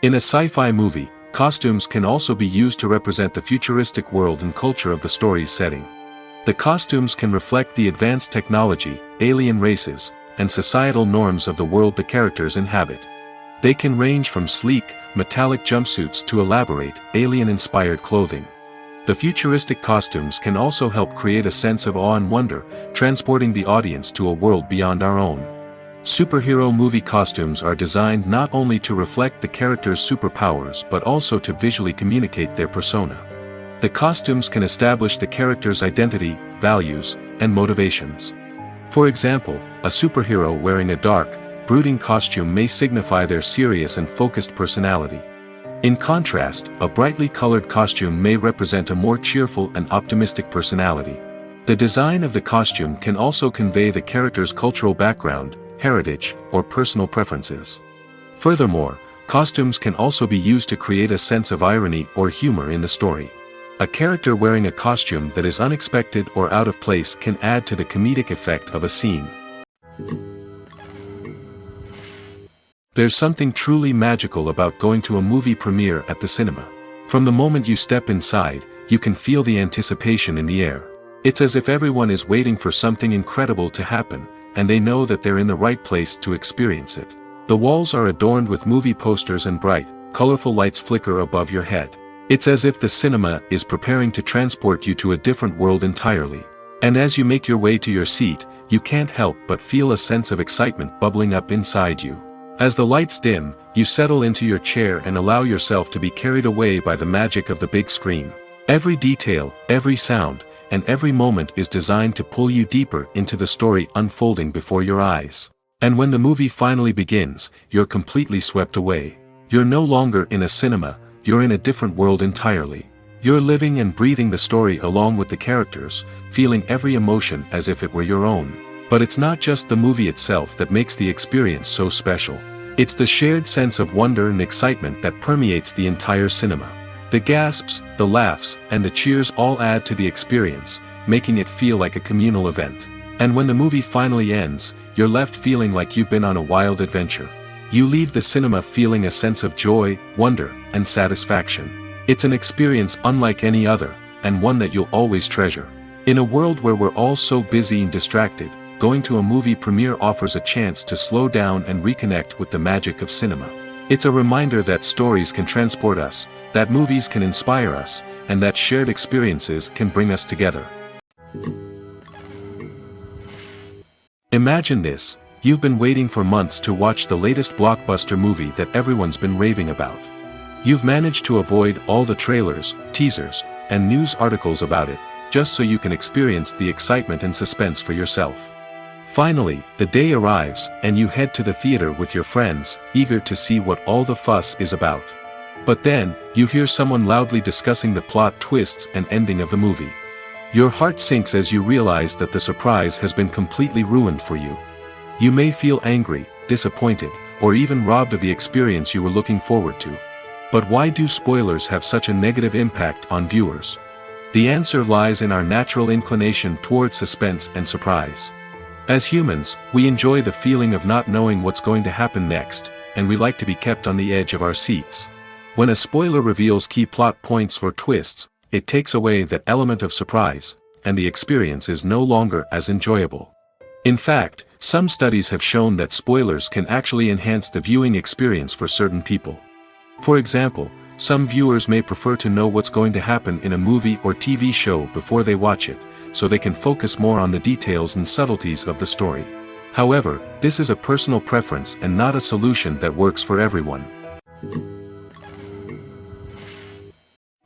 S1: In a sci-fi movie, costumes can also be used to represent the futuristic world and culture of the story's setting. The costumes can reflect the advanced technology, alien races, and societal norms of the world the characters inhabit. They can range from sleek, metallic jumpsuits to elaborate, alien-inspired clothing. The futuristic costumes can also help create a sense of awe and wonder, transporting the audience to a world beyond our own. Superhero movie costumes are designed not only to reflect the character's superpowers but also to visually communicate their persona. The costumes can establish the character's identity, values, and motivations. For example, a superhero wearing a dark, brooding costume may signify their serious and focused personality. In contrast, a brightly colored costume may represent a more cheerful and optimistic personality. The design of the costume can also convey the character's cultural background, heritage, or personal preferences. Furthermore, costumes can also be used to create a sense of irony or humor in the story. A character wearing a costume that is unexpected or out of place can add to the comedic effect of a scene. There's something truly magical about going to a movie premiere at the cinema. From the moment you step inside, you can feel the anticipation in the air. It's as if everyone is waiting for something incredible to happen, and they know that they're in the right place to experience it. The walls are adorned with movie posters and bright, colorful lights flicker above your head. It's as if the cinema is preparing to transport you to a different world entirely. And as you make your way to your seat, you can't help but feel a sense of excitement bubbling up inside you. As the lights dim, you settle into your chair and allow yourself to be carried away by the magic of the big screen. Every detail, every sound, and every moment is designed to pull you deeper into the story unfolding before your eyes. And when the movie finally begins, you're completely swept away. You're no longer in a cinema, you're in a different world entirely. You're living and breathing the story along with the characters, feeling every emotion as if it were your own. But it's not just the movie itself that makes the experience so special. It's the shared sense of wonder and excitement that permeates the entire cinema. The gasps, the laughs, and the cheers all add to the experience, making it feel like a communal event. And when the movie finally ends, you're left feeling like you've been on a wild adventure. You leave the cinema feeling a sense of joy, wonder, and satisfaction. It's an experience unlike any other, and one that you'll always treasure. In a world where we're all so busy and distracted, going to a movie premiere offers a chance to slow down and reconnect with the magic of cinema. It's a reminder that stories can transport us, that movies can inspire us, and that shared experiences can bring us together. Imagine this: you've been waiting for months to watch the latest blockbuster movie that everyone's been raving about. You've managed to avoid all the trailers, teasers, and news articles about it, just so you can experience the excitement and suspense for yourself. Finally, the day arrives, and you head to the theater with your friends, eager to see what all the fuss is about. But then, you hear someone loudly discussing the plot twists and ending of the movie. Your heart sinks as you realize that the surprise has been completely ruined for you. You may feel angry, disappointed, or even robbed of the experience you were looking forward to. But why do spoilers have such a negative impact on viewers? The answer lies in our natural inclination toward suspense and surprise. As humans, we enjoy the feeling of not knowing what's going to happen next, and we like to be kept on the edge of our seats. When a spoiler reveals key plot points or twists, it takes away that element of surprise, and the experience is no longer as enjoyable. In fact, Some studies have shown that spoilers can actually enhance the viewing experience for certain people. For example, some viewers may prefer to know what's going to happen in a movie or TV show before they watch it, so they can focus more on the details and subtleties of the story. However, this is a personal preference and not a solution that works for everyone.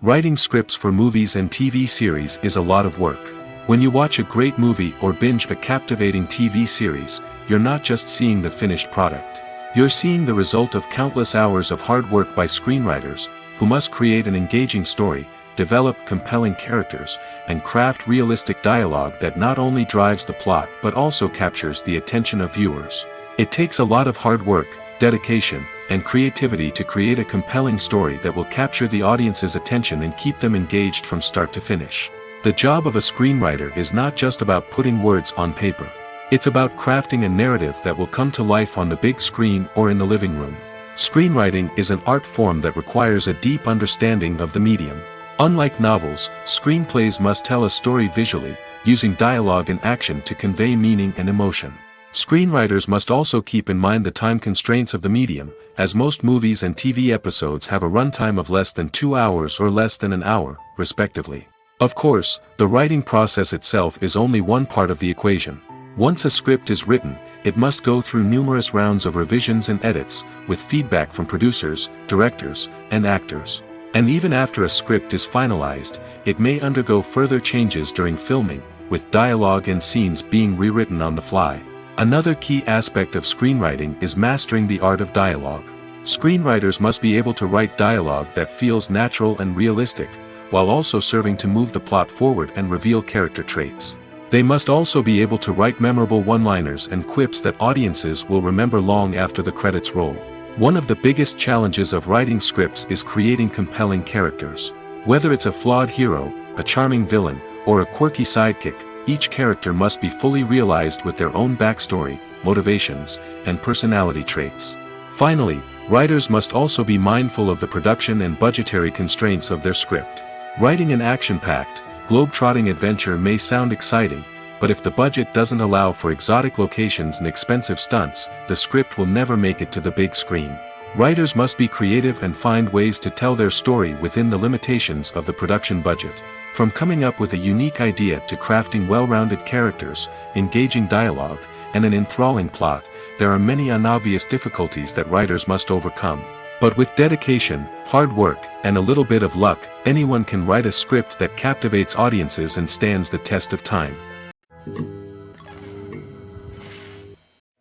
S1: Writing scripts for movies and TV series is a lot of work. When you watch a great movie or binge a captivating TV series, you're not just seeing the finished product. You're seeing the result of countless hours of hard work by screenwriters, who must create an engaging story, develop compelling characters, and craft realistic dialogue that not only drives the plot but also captures the attention of viewers. It takes a lot of hard work, dedication, and creativity to create a compelling story that will capture the audience's attention and keep them engaged from start to finish. The job of a screenwriter is not just about putting words on paper. It's about crafting a narrative that will come to life on the big screen or in the living room. Screenwriting is an art form that requires a deep understanding of the medium. Unlike novels, screenplays must tell a story visually, using dialogue and action to convey meaning and emotion. Screenwriters must also keep in mind the time constraints of the medium, as most movies and TV episodes have a runtime of less than 2 hours or less than an hour, respectively. Of course, the writing process itself is only one part of the equation. Once a script is written, it must go through numerous rounds of revisions and edits, with feedback from producers, directors, and actors. And even after a script is finalized, it may undergo further changes during filming, with dialogue and scenes being rewritten on the fly. Another key aspect of screenwriting is mastering the art of dialogue. Screenwriters must be able to write dialogue that feels natural and realistic, while also serving to move the plot forward and reveal character traits. They must also be able to write memorable one-liners and quips that audiences will remember long after the credits roll. One of the biggest challenges of writing scripts is creating compelling characters. Whether it's a flawed hero, a charming villain, or a quirky sidekick, each character must be fully realized with their own backstory, motivations, and personality traits. Finally, writers must also be mindful of the production and budgetary constraints of their script. Writing an action-packed, globe-trotting adventure may sound exciting, but if the budget doesn't allow for exotic locations and expensive stunts, the script will never make it to the big screen. Writers must be creative and find ways to tell their story within the limitations of the production budget. From coming up with a unique idea to crafting well-rounded characters, engaging dialogue, and an enthralling plot, there are many unobvious difficulties that writers must overcome. But with dedication, hard work, and a little bit of luck, anyone can write a script that captivates audiences and stands the test of time.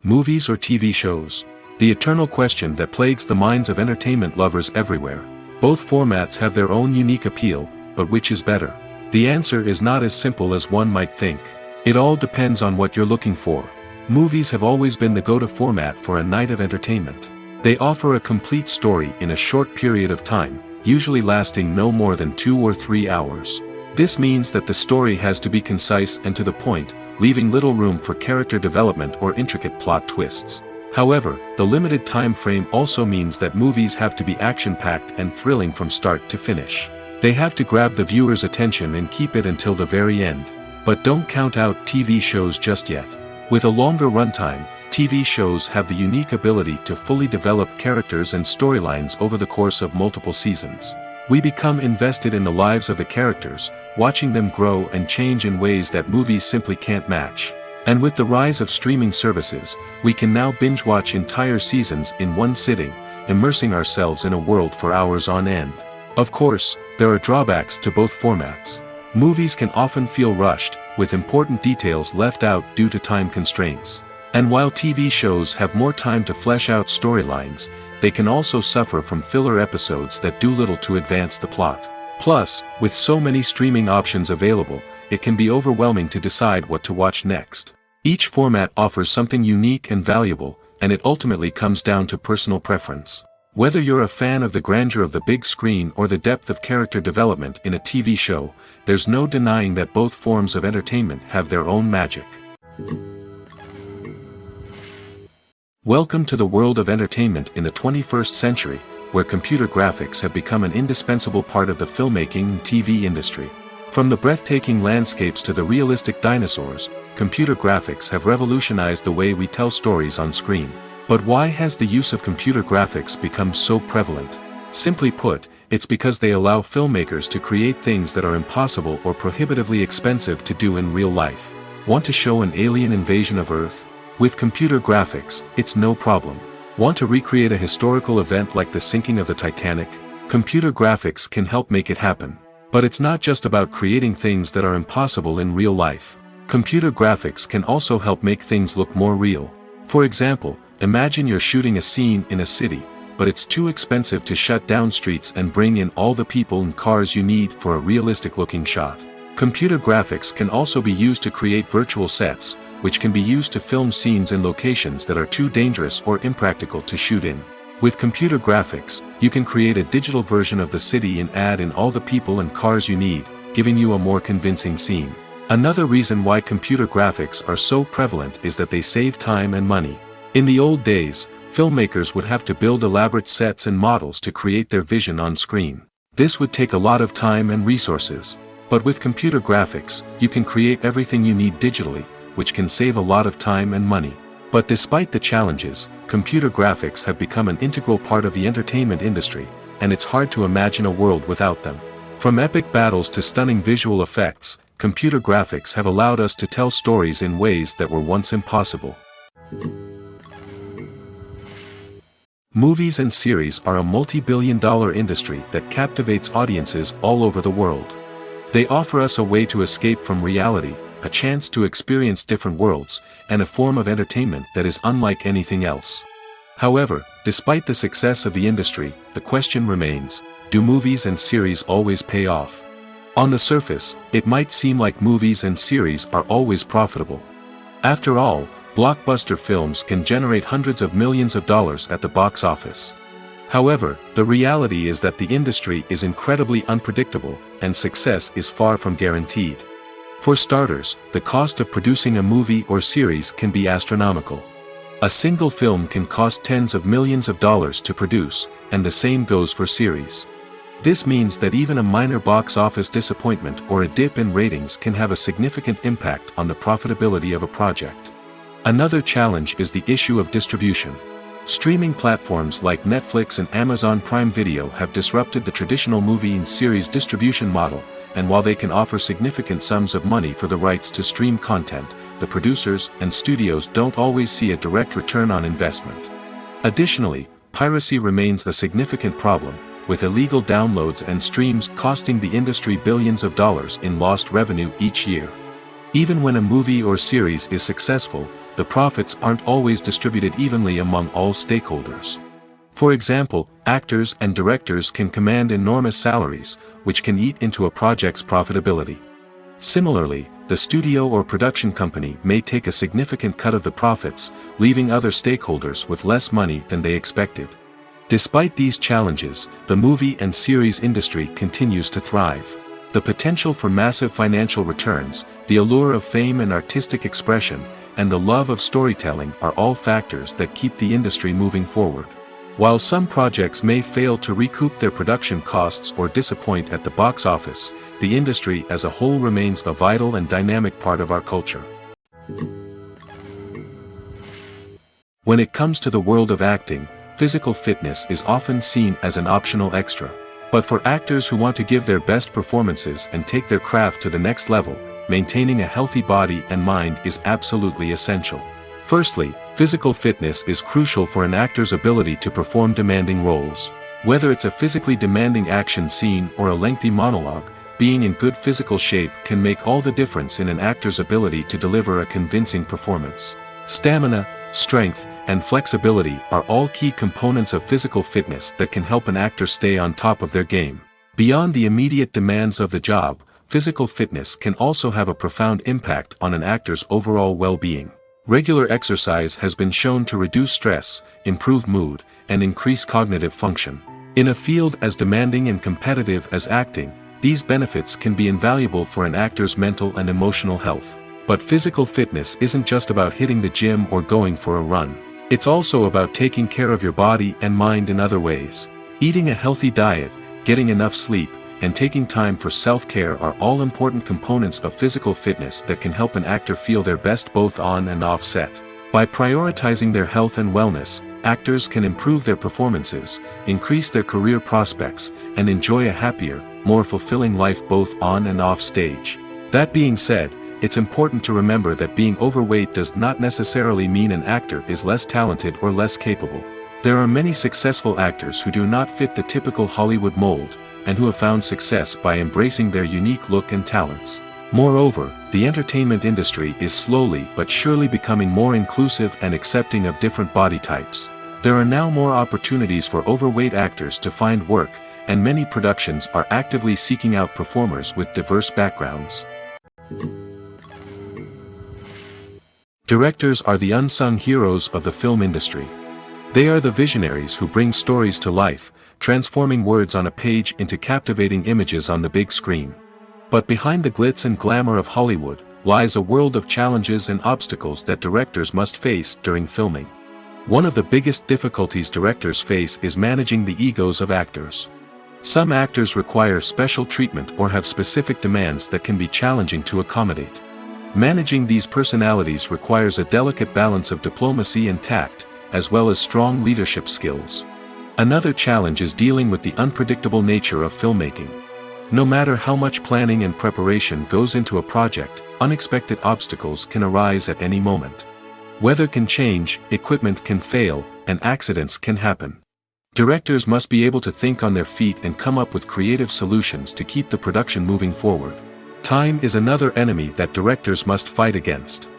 S1: Movies or TV shows? The eternal question that plagues the minds of entertainment lovers everywhere. Both formats have their own unique appeal, but which is better? The answer is not as simple as one might think. It all depends on what you're looking for. Movies have always been the go-to format for a night of entertainment. They offer a complete story in a short period of time, usually lasting no more than 2 or 3 hours. This means that the story has to be concise and to the point, leaving little room for character development or intricate plot twists. However, the limited time frame also means that movies have to be action-packed and thrilling from start to finish. They have to grab the viewer's attention and keep it until the very end. But don't count out TV shows just yet. With a longer runtime, TV shows have the unique ability to fully develop characters and storylines over the course of multiple seasons. We become invested in the lives of the characters, watching them grow and change in ways that movies simply can't match. And with the rise of streaming services, we can now binge-watch entire seasons in one sitting, immersing ourselves in a world for hours on end. Of course, there are drawbacks to both formats. Movies can often feel rushed, with important details left out due to time constraints. And while TV shows have more time to flesh out storylines, they can also suffer from filler episodes that do little to advance the plot. Plus, with so many streaming options available, it can be overwhelming to decide what to watch next. Each format offers something unique and valuable, and it ultimately comes down to personal preference. Whether you're a fan of the grandeur of the big screen or the depth of character development in a TV show, there's no denying that both forms of entertainment have their own magic. Welcome to the world of entertainment in the 21st century, where computer graphics have become an indispensable part of the filmmaking and TV industry. From the breathtaking landscapes to the realistic dinosaurs, computer graphics have revolutionized the way we tell stories on screen. But why has the use of computer graphics become so prevalent? Simply put, it's because they allow filmmakers to create things that are impossible or prohibitively expensive to do in real life. Want to show an alien invasion of Earth? With computer graphics, it's no problem. Want to recreate a historical event like the sinking of the Titanic? Computer graphics can help make it happen. But it's not just about creating things that are impossible in real life. Computer graphics can also help make things look more real. For example, imagine you're shooting a scene in a city, but it's too expensive to shut down streets and bring in all the people and cars you need for a realistic-looking shot. Computer graphics can also be used to create virtual sets, which can be used to film scenes in locations that are too dangerous or impractical to shoot in. With computer graphics, you can create a digital version of the city and add in all the people and cars you need, giving you a more convincing scene. Another reason why computer graphics are so prevalent is that they save time and money. In the old days, filmmakers would have to build elaborate sets and models to create their vision on screen. This would take a lot of time and resources. But with computer graphics, you can create everything you need digitally, which can save a lot of time and money. But despite the challenges, computer graphics have become an integral part of the entertainment industry, and it's hard to imagine a world without them. From epic battles to stunning visual effects, computer graphics have allowed us to tell stories in ways that were once impossible. Movies and series are a multi-billion-dollar industry that captivates audiences all over the world. They offer us a way to escape from reality, a chance to experience different worlds, and a form of entertainment that is unlike anything else. However, despite the success of the industry, the question remains, do movies and series always pay off? On the surface, it might seem like movies and series are always profitable. After all, blockbuster films can generate hundreds of millions of dollars at the box office. However, the reality is that the industry is incredibly unpredictable, and success is far from guaranteed. For starters, the cost of producing a movie or series can be astronomical. A single film can cost tens of millions of dollars to produce, and the same goes for series. This means that even a minor box office disappointment or a dip in ratings can have a significant impact on the profitability of a project. Another challenge is the issue of distribution. Streaming platforms like Netflix and Amazon Prime Video have disrupted the traditional movie and series distribution model, and while they can offer significant sums of money for the rights to stream content, the producers and studios don't always see a direct return on investment. Additionally, piracy remains a significant problem, with illegal downloads and streams costing the industry billions of dollars in lost revenue each year. Even when a movie or series is successful, the profits aren't always distributed evenly among all stakeholders. For example, actors and directors can command enormous salaries, which can eat into a project's profitability. Similarly, the studio or production company may take a significant cut of the profits, leaving other stakeholders with less money than they expected. Despite these challenges, the movie and series industry continues to thrive. The potential for massive financial returns, the allure of fame and artistic expression, and the love of storytelling are all factors that keep the industry moving forward. While some projects may fail to recoup their production costs or disappoint at the box office, the industry as a whole remains a vital and dynamic part of our culture. When it comes to the world of acting, physical fitness is often seen as an optional extra. But for actors who want to give their best performances and take their craft to the next level, maintaining a healthy body and mind is absolutely essential. Firstly, physical fitness is crucial for an actor's ability to perform demanding roles. Whether it's a physically demanding action scene or a lengthy monologue, being in good physical shape can make all the difference in an actor's ability to deliver a convincing performance. Stamina, strength, and flexibility are all key components of physical fitness that can help an actor stay on top of their game. Beyond the immediate demands of the job, physical fitness can also have a profound impact on an actor's overall well-being. Regular exercise has been shown to reduce stress, improve mood, and increase cognitive function. In a field as demanding and competitive as acting, these benefits can be invaluable for an actor's mental and emotional health. But physical fitness isn't just about hitting the gym or going for a run. It's also about taking care of your body and mind in other ways. Eating a healthy diet, getting enough sleep, and taking time for self-care are all important components of physical fitness that can help an actor feel their best both on and off set. By prioritizing their health and wellness, actors can improve their performances, increase their career prospects, and enjoy a happier, more fulfilling life both on and off stage. That being said, it's important to remember that being overweight does not necessarily mean an actor is less talented or less capable. There are many successful actors who do not fit the typical Hollywood mold, and who have found success by embracing their unique look and talents. Moreover, the entertainment industry is slowly but surely becoming more inclusive and accepting of different body types. There are now more opportunities for overweight actors to find work, and many productions are actively seeking out performers with diverse backgrounds. Directors are the unsung heroes of the film industry. They are the visionaries who bring stories to life, transforming words on a page into captivating images on the big screen. But behind the glitz and glamour of Hollywood, lies a world of challenges and obstacles that directors must face during filming. One of the biggest difficulties directors face is managing the egos of actors. Some actors require special treatment or have specific demands that can be challenging to accommodate. Managing these personalities requires a delicate balance of diplomacy and tact, as well as strong leadership skills. Another challenge is dealing with the unpredictable nature of filmmaking. No matter how much planning and preparation goes into a project, unexpected obstacles can arise at any moment. Weather can change, equipment can fail, and accidents can happen. Directors must be able to think on their feet and come up with creative solutions to keep the production moving forward. Time is another enemy that directors must fight against.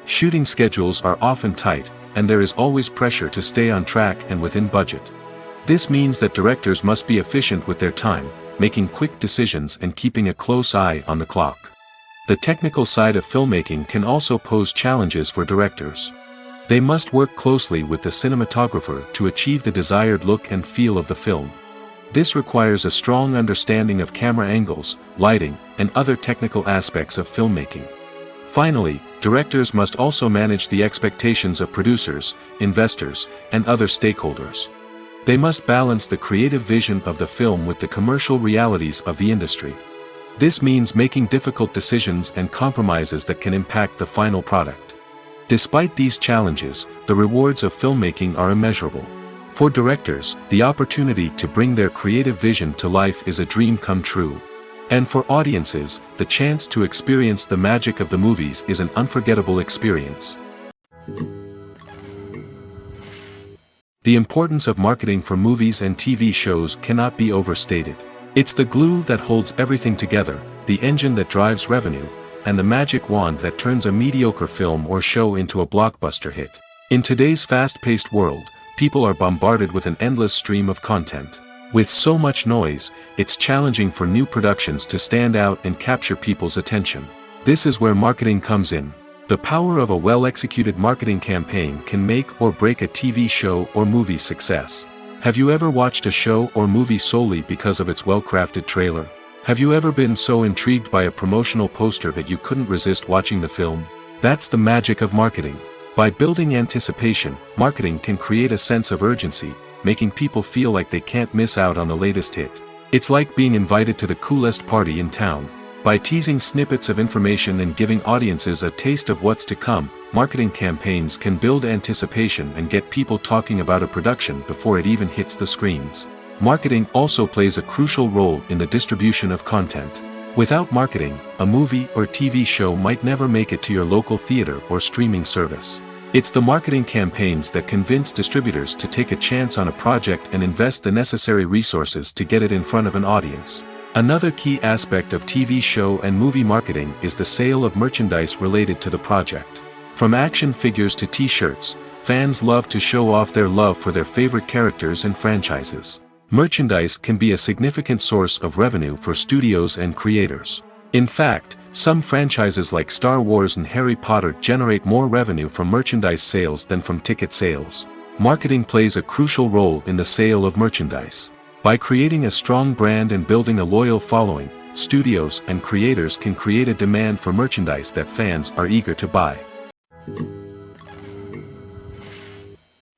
S1: Shooting schedules are often tight, and there is always pressure to stay on track and within budget. This means that directors must be efficient with their time, making quick decisions and keeping a close eye on the clock. The technical side of filmmaking can also pose challenges for directors. They must work closely with the cinematographer to achieve the desired look and feel of the film. This requires a strong understanding of camera angles, lighting, and other technical aspects of filmmaking. Finally, directors must also manage the expectations of producers, investors, and other stakeholders. They must balance the creative vision of the film with the commercial realities of the industry. This means making difficult decisions and compromises that can impact the final product. Despite these challenges, the rewards of filmmaking are immeasurable. For directors, the opportunity to bring their creative vision to life is a dream come true. And for audiences, the chance to experience the magic of the movies is an unforgettable experience. The importance of marketing for movies and TV shows cannot be overstated. It's the glue that holds everything together, the engine that drives revenue, and the magic wand that turns a mediocre film or show into a blockbuster hit. In today's fast-paced world, people are bombarded with an endless stream of content. With so much noise, it's challenging for new productions to stand out and capture people's attention. This is where marketing comes in. The power of a well-executed marketing campaign can make or break a TV show or movie's success. Have you ever watched a show or movie solely because of its well-crafted trailer? Have you ever been so intrigued by a promotional poster that you couldn't resist watching the film? That's the magic of marketing. By building anticipation, marketing can create a sense of urgency, making people feel like they can't miss out on the latest hit. It's like being invited to the coolest party in town. By teasing snippets of information and giving audiences a taste of what's to come, marketing campaigns can build anticipation and get people talking about a production before it even hits the screens. Marketing also plays a crucial role in the distribution of content. Without marketing, a movie or TV show might never make it to your local theater or streaming service. It's the marketing campaigns that convince distributors to take a chance on a project and invest the necessary resources to get it in front of an audience. Another key aspect of TV show and movie marketing is the sale of merchandise related to the project. From action figures to t-shirts, fans love to show off their love for their favorite characters and franchises. Merchandise can be a significant source of revenue for studios and creators. In fact, some franchises like Star Wars and Harry Potter generate more revenue from merchandise sales than from ticket sales. Marketing plays a crucial role in the sale of merchandise. By creating a strong brand and building a loyal following, studios and creators can create a demand for merchandise that fans are eager to buy.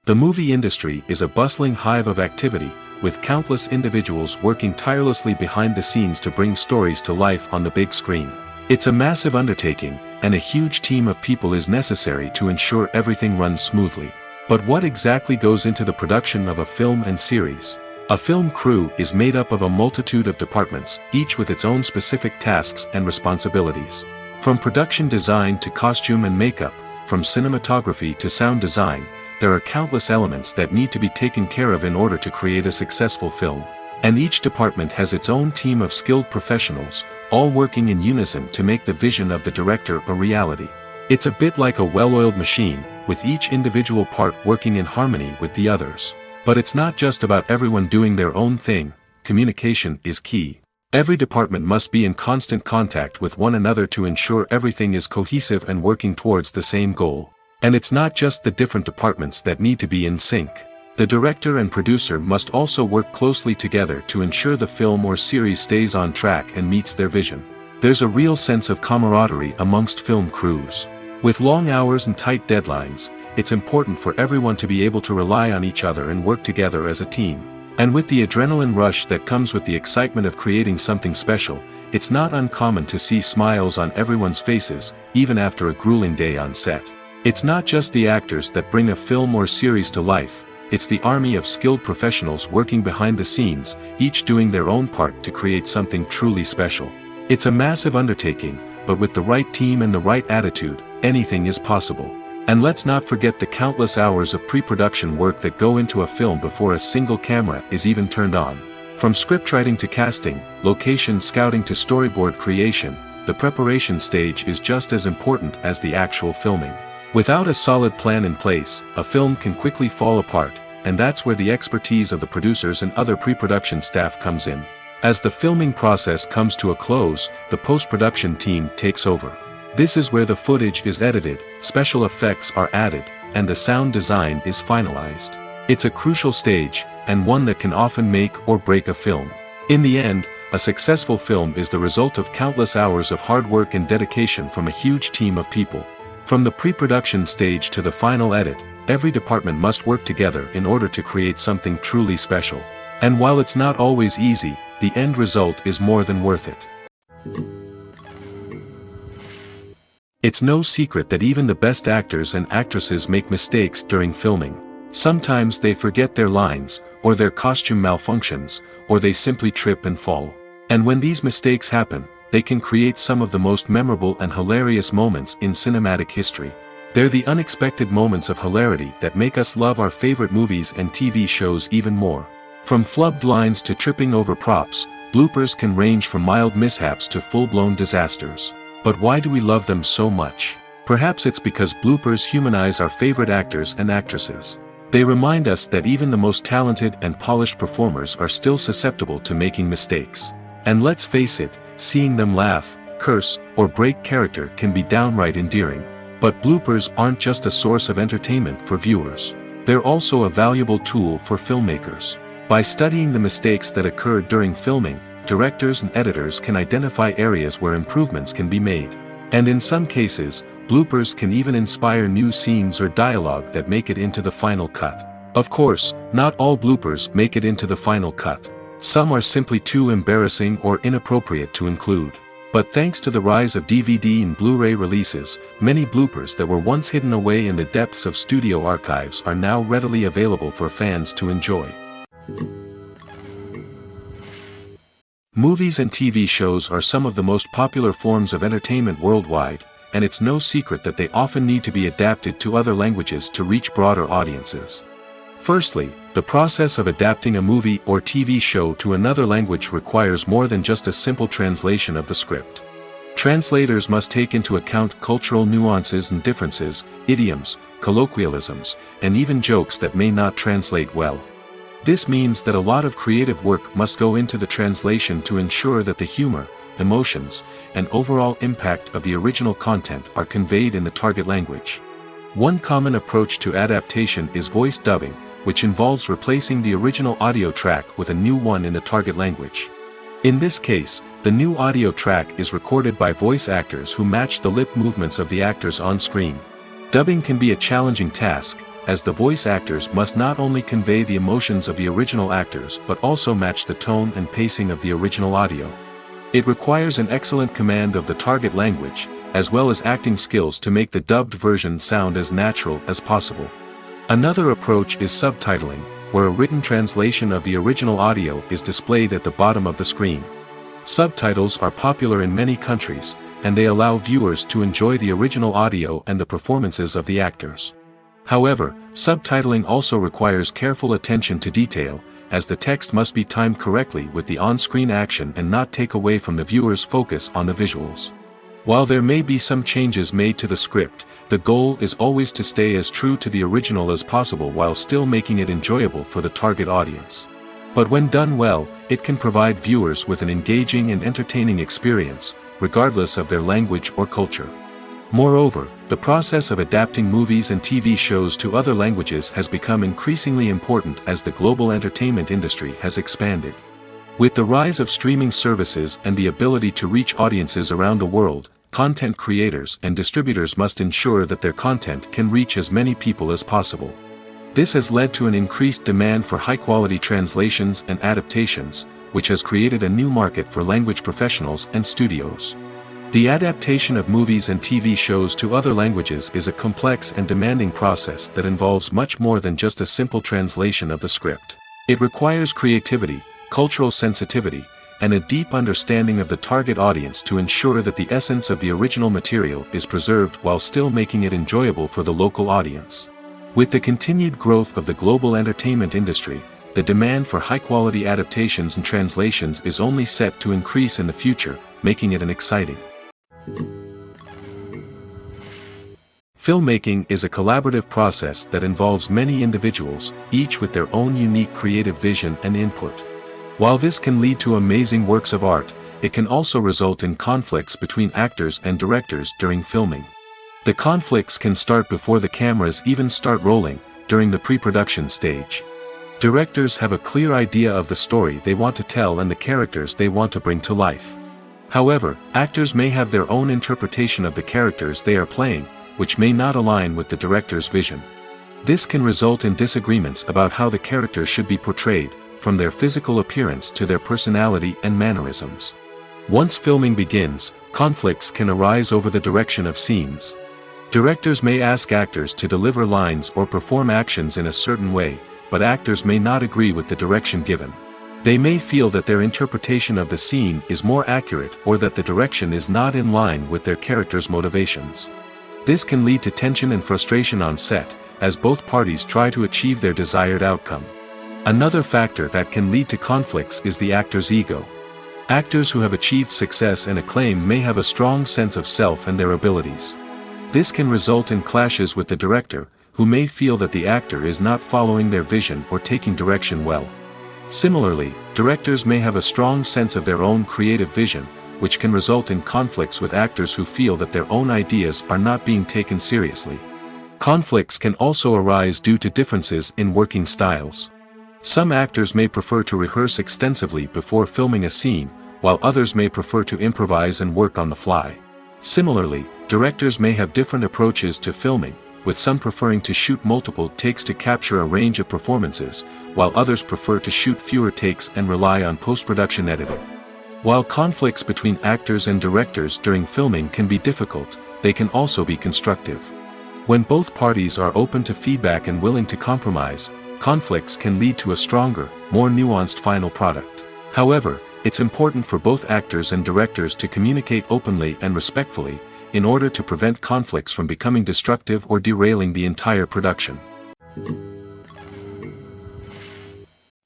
S1: The movie industry is a bustling hive of activity, with countless individuals working tirelessly behind the scenes to bring stories to life on the big screen. It's a massive undertaking, and a huge team of people is necessary to ensure everything runs smoothly. But what exactly goes into the production of a film and series? A film crew is made up of a multitude of departments, each with its own specific tasks and responsibilities. From production design to costume and makeup, from cinematography to sound design, there are countless elements that need to be taken care of in order to create a successful film. And each department has its own team of skilled professionals, all working in unison to make the vision of the director a reality. It's a bit like a well-oiled machine, with each individual part working in harmony with the others. But it's not just about everyone doing their own thing. Communication is key. Every department must be in constant contact with one another to ensure everything is cohesive and working towards the same goal. And it's not just the different departments that need to be in sync. The director and producer must also work closely together to ensure the film or series stays on track and meets their vision. There's a real sense of camaraderie amongst film crews. With long hours and tight deadlines, it's important for everyone to be able to rely on each other and work together as a team. And with the adrenaline rush that comes with the excitement of creating something special, it's not uncommon to see smiles on everyone's faces, even after a grueling day on set. It's not just the actors that bring a film or series to life, it's the army of skilled professionals working behind the scenes, each doing their own part to create something truly special. It's a massive undertaking, but with the right team and the right attitude, anything is possible. And let's not forget the countless hours of pre-production work that go into a film before a single camera is even turned on. From scriptwriting to casting, location scouting to storyboard creation, the preparation stage is just as important as the actual filming. Without a solid plan in place, a film can quickly fall apart, and that's where the expertise of the producers and other pre-production staff comes in. As the filming process comes to a close, the post-production team takes over. This is where the footage is edited, special effects are added, and the sound design is finalized. It's a crucial stage, and one that can often make or break a film. In the end, a successful film is the result of countless hours of hard work and dedication from a huge team of people. From the pre-production stage to the final edit, every department must work together in order to create something truly special. And while it's not always easy, the end result is more than worth it. It's no secret that even the best actors and actresses make mistakes during filming. Sometimes they forget their lines, or their costume malfunctions, or they simply trip and fall. And when these mistakes happen, they can create some of the most memorable and hilarious moments in cinematic history. They're the unexpected moments of hilarity that make us love our favorite movies and TV shows even more. From flubbed lines to tripping over props, bloopers can range from mild mishaps to full-blown disasters. But why do we love them so much? Perhaps it's because bloopers humanize our favorite actors and actresses. They remind us that even the most talented and polished performers are still susceptible to making mistakes. And let's face it, seeing them laugh, curse, or break character can be downright endearing. But bloopers aren't just a source of entertainment for viewers. They're also a valuable tool for filmmakers. By studying the mistakes that occurred during filming, directors and editors can identify areas where improvements can be made. And in some cases, bloopers can even inspire new scenes or dialogue that make it into the final cut. Of course, not all bloopers make it into the final cut. Some are simply too embarrassing or inappropriate to include. But thanks to the rise of DVD and Blu-ray releases, many bloopers that were once hidden away in the depths of studio archives are now readily available for fans to enjoy. Movies and TV shows are some of the most popular forms of entertainment worldwide, and it's no secret that they often need to be adapted to other languages to reach broader audiences. Firstly, the process of adapting a movie or TV show to another language requires more than just a simple translation of the script. Translators must take into account cultural nuances and differences, idioms, colloquialisms, and even jokes that may not translate well. This means that a lot of creative work must go into the translation to ensure that the humor, emotions, and overall impact of the original content are conveyed in the target language. One common approach to adaptation is voice dubbing, which involves replacing the original audio track with a new one in the target language. In this case, the new audio track is recorded by voice actors who match the lip movements of the actors on screen. Dubbing can be a challenging task, as the voice actors must not only convey the emotions of the original actors but also match the tone and pacing of the original audio. It requires an excellent command of the target language, as well as acting skills to make the dubbed version sound as natural as possible. Another approach is subtitling, where a written translation of the original audio is displayed at the bottom of the screen. Subtitles are popular in many countries, and they allow viewers to enjoy the original audio and the performances of the actors. However, subtitling also requires careful attention to detail, as the text must be timed correctly with the on-screen action and not take away from the viewer's focus on the visuals. While there may be some changes made to the script, the goal is always to stay as true to the original as possible while still making it enjoyable for the target audience. But when done well, it can provide viewers with an engaging and entertaining experience, regardless of their language or culture. Moreover, the process of adapting movies and TV shows to other languages has become increasingly important as the global entertainment industry has expanded. With the rise of streaming services and the ability to reach audiences around the world, content creators and distributors must ensure that their content can reach as many people as possible. This has led to an increased demand for high-quality translations and adaptations, which has created a new market for language professionals and studios. The adaptation of movies and TV shows to other languages is a complex and demanding process that involves much more than just a simple translation of the script. It requires creativity, cultural sensitivity, and a deep understanding of the target audience to ensure that the essence of the original material is preserved while still making it enjoyable for the local audience. With the continued growth of the global entertainment industry, the demand for high-quality adaptations and translations is only set to increase in the future, making it an exciting. Filmmaking is a collaborative process that involves many individuals, each with their own unique creative vision and input. While this can lead to amazing works of art, it can also result in conflicts between actors and directors during filming. The conflicts can start before the cameras even start rolling, during the pre-production stage. Directors have a clear idea of the story they want to tell and the characters they want to bring to life. However, actors may have their own interpretation of the characters they are playing, which may not align with the director's vision. This can result in disagreements about how the characters should be portrayed, from their physical appearance to their personality and mannerisms. Once filming begins, conflicts can arise over the direction of scenes. Directors may ask actors to deliver lines or perform actions in a certain way, but actors may not agree with the direction given. They may feel that their interpretation of the scene is more accurate or that the direction is not in line with their character's motivations. This can lead to tension and frustration on set, as both parties try to achieve their desired outcome. Another factor that can lead to conflicts is the actor's ego. Actors who have achieved success and acclaim may have a strong sense of self and their abilities. This can result in clashes with the director, who may feel that the actor is not following their vision or taking direction well. Similarly, directors may have a strong sense of their own creative vision, which can result in conflicts with actors who feel that their own ideas are not being taken seriously. Conflicts can also arise due to differences in working styles. Some actors may prefer to rehearse extensively before filming a scene, while others may prefer to improvise and work on the fly. Similarly, directors may have different approaches to filming, with some preferring to shoot multiple takes to capture a range of performances, while others prefer to shoot fewer takes and rely on post-production editing. While conflicts between actors and directors during filming can be difficult, they can also be constructive. When both parties are open to feedback and willing to compromise, conflicts can lead to a stronger, more nuanced final product. However, it's important for both actors and directors to communicate openly and respectfully, in order to prevent conflicts from becoming destructive or derailing the entire production.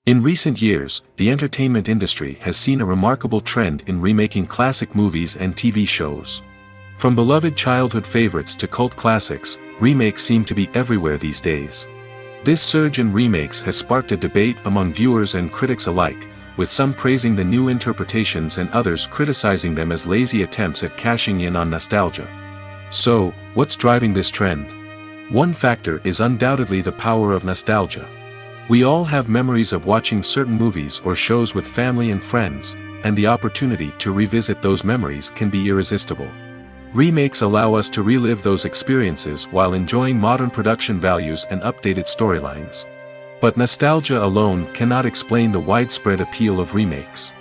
S1: In recent years, the entertainment industry has seen a remarkable trend in remaking classic movies and TV shows. From beloved childhood favorites to cult classics, remakes seem to be everywhere these days. This surge in remakes has sparked a debate among viewers and critics alike, with some praising the new interpretations and others criticizing them as lazy attempts at cashing in on nostalgia. So, what's driving this trend? One factor is undoubtedly the power of nostalgia. We all have memories of watching certain movies or shows with family and friends, and the opportunity to revisit those memories can be irresistible. Remakes allow us to relive those experiences while enjoying modern production values and updated storylines. But nostalgia alone cannot explain the widespread appeal of remakes.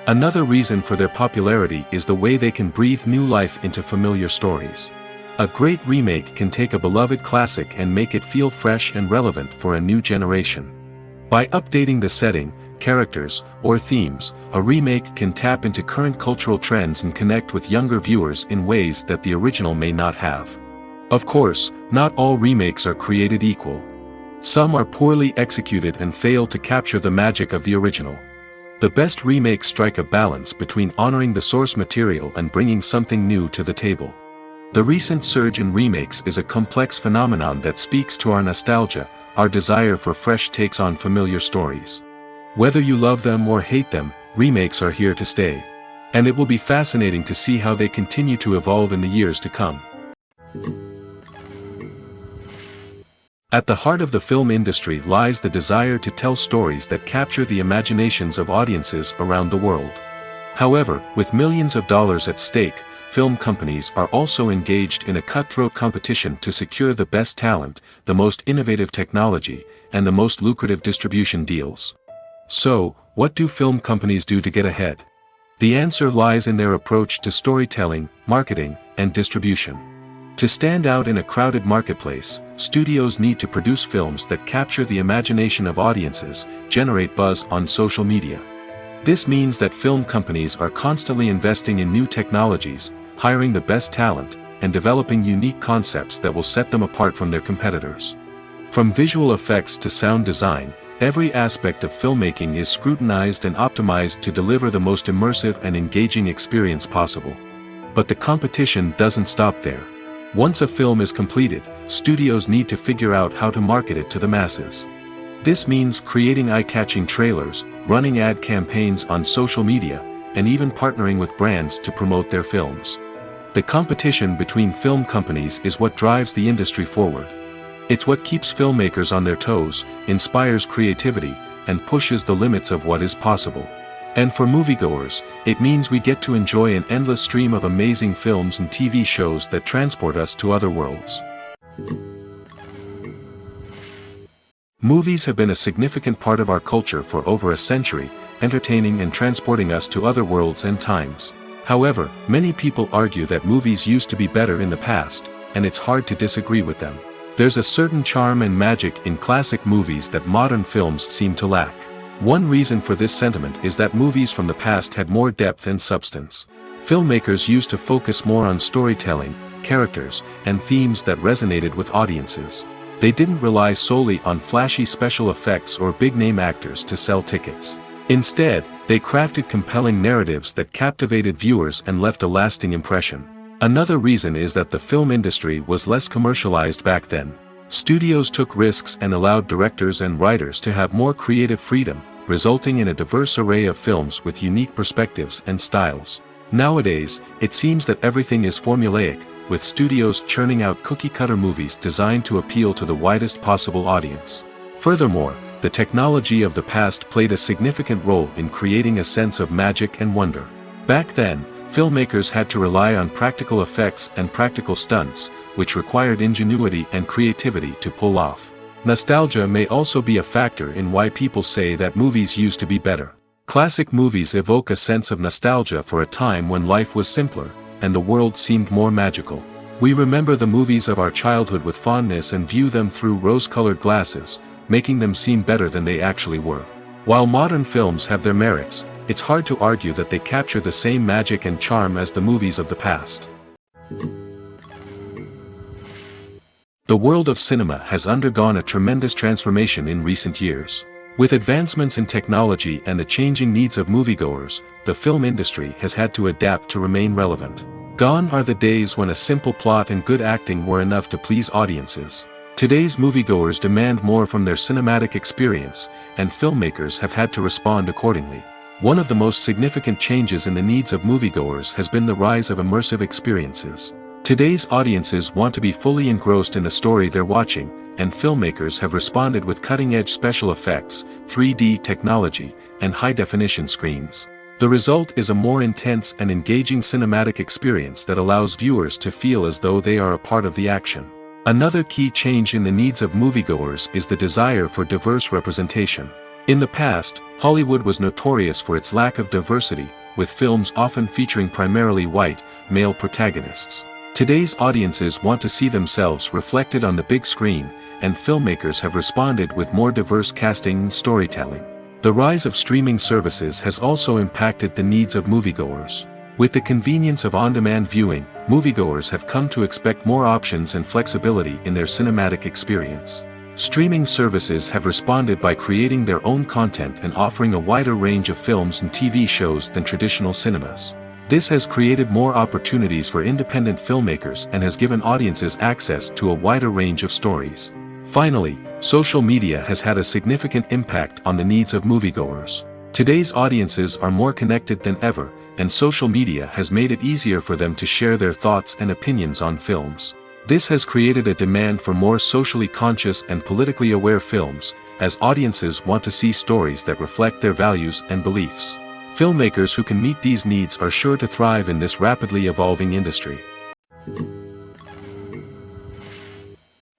S1: Another reason for their popularity is the way they can breathe new life into familiar stories. A great remake can take a beloved classic and make it feel fresh and relevant for a new generation. By updating the setting, characters, or themes, a remake can tap into current cultural trends and connect with younger viewers in ways that the original may not have. Of course, not all remakes are created equal. Some are poorly executed and fail to capture the magic of the original. The best remakes strike a balance between honoring the source material and bringing something new to the table. The recent surge in remakes is a complex phenomenon that speaks to our nostalgia, our desire for fresh takes on familiar stories. Whether you love them or hate them, remakes are here to stay. And it will be fascinating to see how they continue to evolve in the years to come. At the heart of the film industry lies the desire to tell stories that capture the imaginations of audiences around the world. However, with millions of dollars at stake, film companies are also engaged in a cutthroat competition to secure the best talent, the most innovative technology, and the most lucrative distribution deals. So, what do film companies do to get ahead? The answer lies in their approach to storytelling, marketing, and distribution. To stand out in a crowded marketplace, studios need to produce films that capture the imagination of audiences, generate buzz on social media. This means that film companies are constantly investing in new technologies, hiring the best talent, and developing unique concepts that will set them apart from their competitors. From visual effects to sound design, every aspect of filmmaking is scrutinized and optimized to deliver the most immersive and engaging experience possible. But the competition doesn't stop there. Once a film is completed, studios need to figure out how to market it to the masses. This means creating eye-catching trailers, running ad campaigns on social media, and even partnering with brands to promote their films. The competition between film companies is what drives the industry forward. It's what keeps filmmakers on their toes, inspires creativity, and pushes the limits of what is possible. And for moviegoers, it means we get to enjoy an endless stream of amazing films and TV shows that transport us to other worlds. Movies have been a significant part of our culture for over a century, entertaining and transporting us to other worlds and times. However, many people argue that movies used to be better in the past, and it's hard to disagree with them. There's a certain charm and magic in classic movies that modern films seem to lack. One reason for this sentiment is that movies from the past had more depth and substance. Filmmakers used to focus more on storytelling, characters, and themes that resonated with audiences. They didn't rely solely on flashy special effects or big-name actors to sell tickets. Instead, they crafted compelling narratives that captivated viewers and left a lasting impression. Another reason is that the film industry was less commercialized back then. Studios took risks and allowed directors and writers to have more creative freedom, resulting in a diverse array of films with unique perspectives and styles. Nowadays, it seems that everything is formulaic, with studios churning out cookie-cutter movies designed to appeal to the widest possible audience. Furthermore, the technology of the past played a significant role in creating a sense of magic and wonder. Back then, filmmakers had to rely on practical effects and practical stunts, which required ingenuity and creativity to pull off. Nostalgia may also be a factor in why people say that movies used to be better. Classic movies evoke a sense of nostalgia for a time when life was simpler, and the world seemed more magical. We remember the movies of our childhood with fondness and view them through rose-colored glasses, making them seem better than they actually were. While modern films have their merits, it's hard to argue that they capture the same magic and charm as the movies of the past. The world of cinema has undergone a tremendous transformation in recent years. With advancements in technology and the changing needs of moviegoers, the film industry has had to adapt to remain relevant. Gone are the days when a simple plot and good acting were enough to please audiences. Today's moviegoers demand more from their cinematic experience, and filmmakers have had to respond accordingly. One of the most significant changes in the needs of moviegoers has been the rise of immersive experiences. Today's audiences want to be fully engrossed in the story they're watching, and filmmakers have responded with cutting-edge special effects, 3D technology, and high-definition screens. The result is a more intense and engaging cinematic experience that allows viewers to feel as though they are a part of the action. Another key change in the needs of moviegoers is the desire for diverse representation. In the past, Hollywood was notorious for its lack of diversity, with films often featuring primarily white, male protagonists. Today's audiences want to see themselves reflected on the big screen, and filmmakers have responded with more diverse casting and storytelling. The rise of streaming services has also impacted the needs of moviegoers. With the convenience of on-demand viewing, moviegoers have come to expect more options and flexibility in their cinematic experience. Streaming services have responded by creating their own content and offering a wider range of films and TV shows than traditional cinemas. This has created more opportunities for independent filmmakers and has given audiences access to a wider range of stories. Finally, social media has had a significant impact on the needs of moviegoers. Today's audiences are more connected than ever, and social media has made it easier for them to share their thoughts and opinions on films. This has created a demand for more socially conscious and politically aware films, as audiences want to see stories that reflect their values and beliefs. Filmmakers who can meet these needs are sure to thrive in this rapidly evolving industry.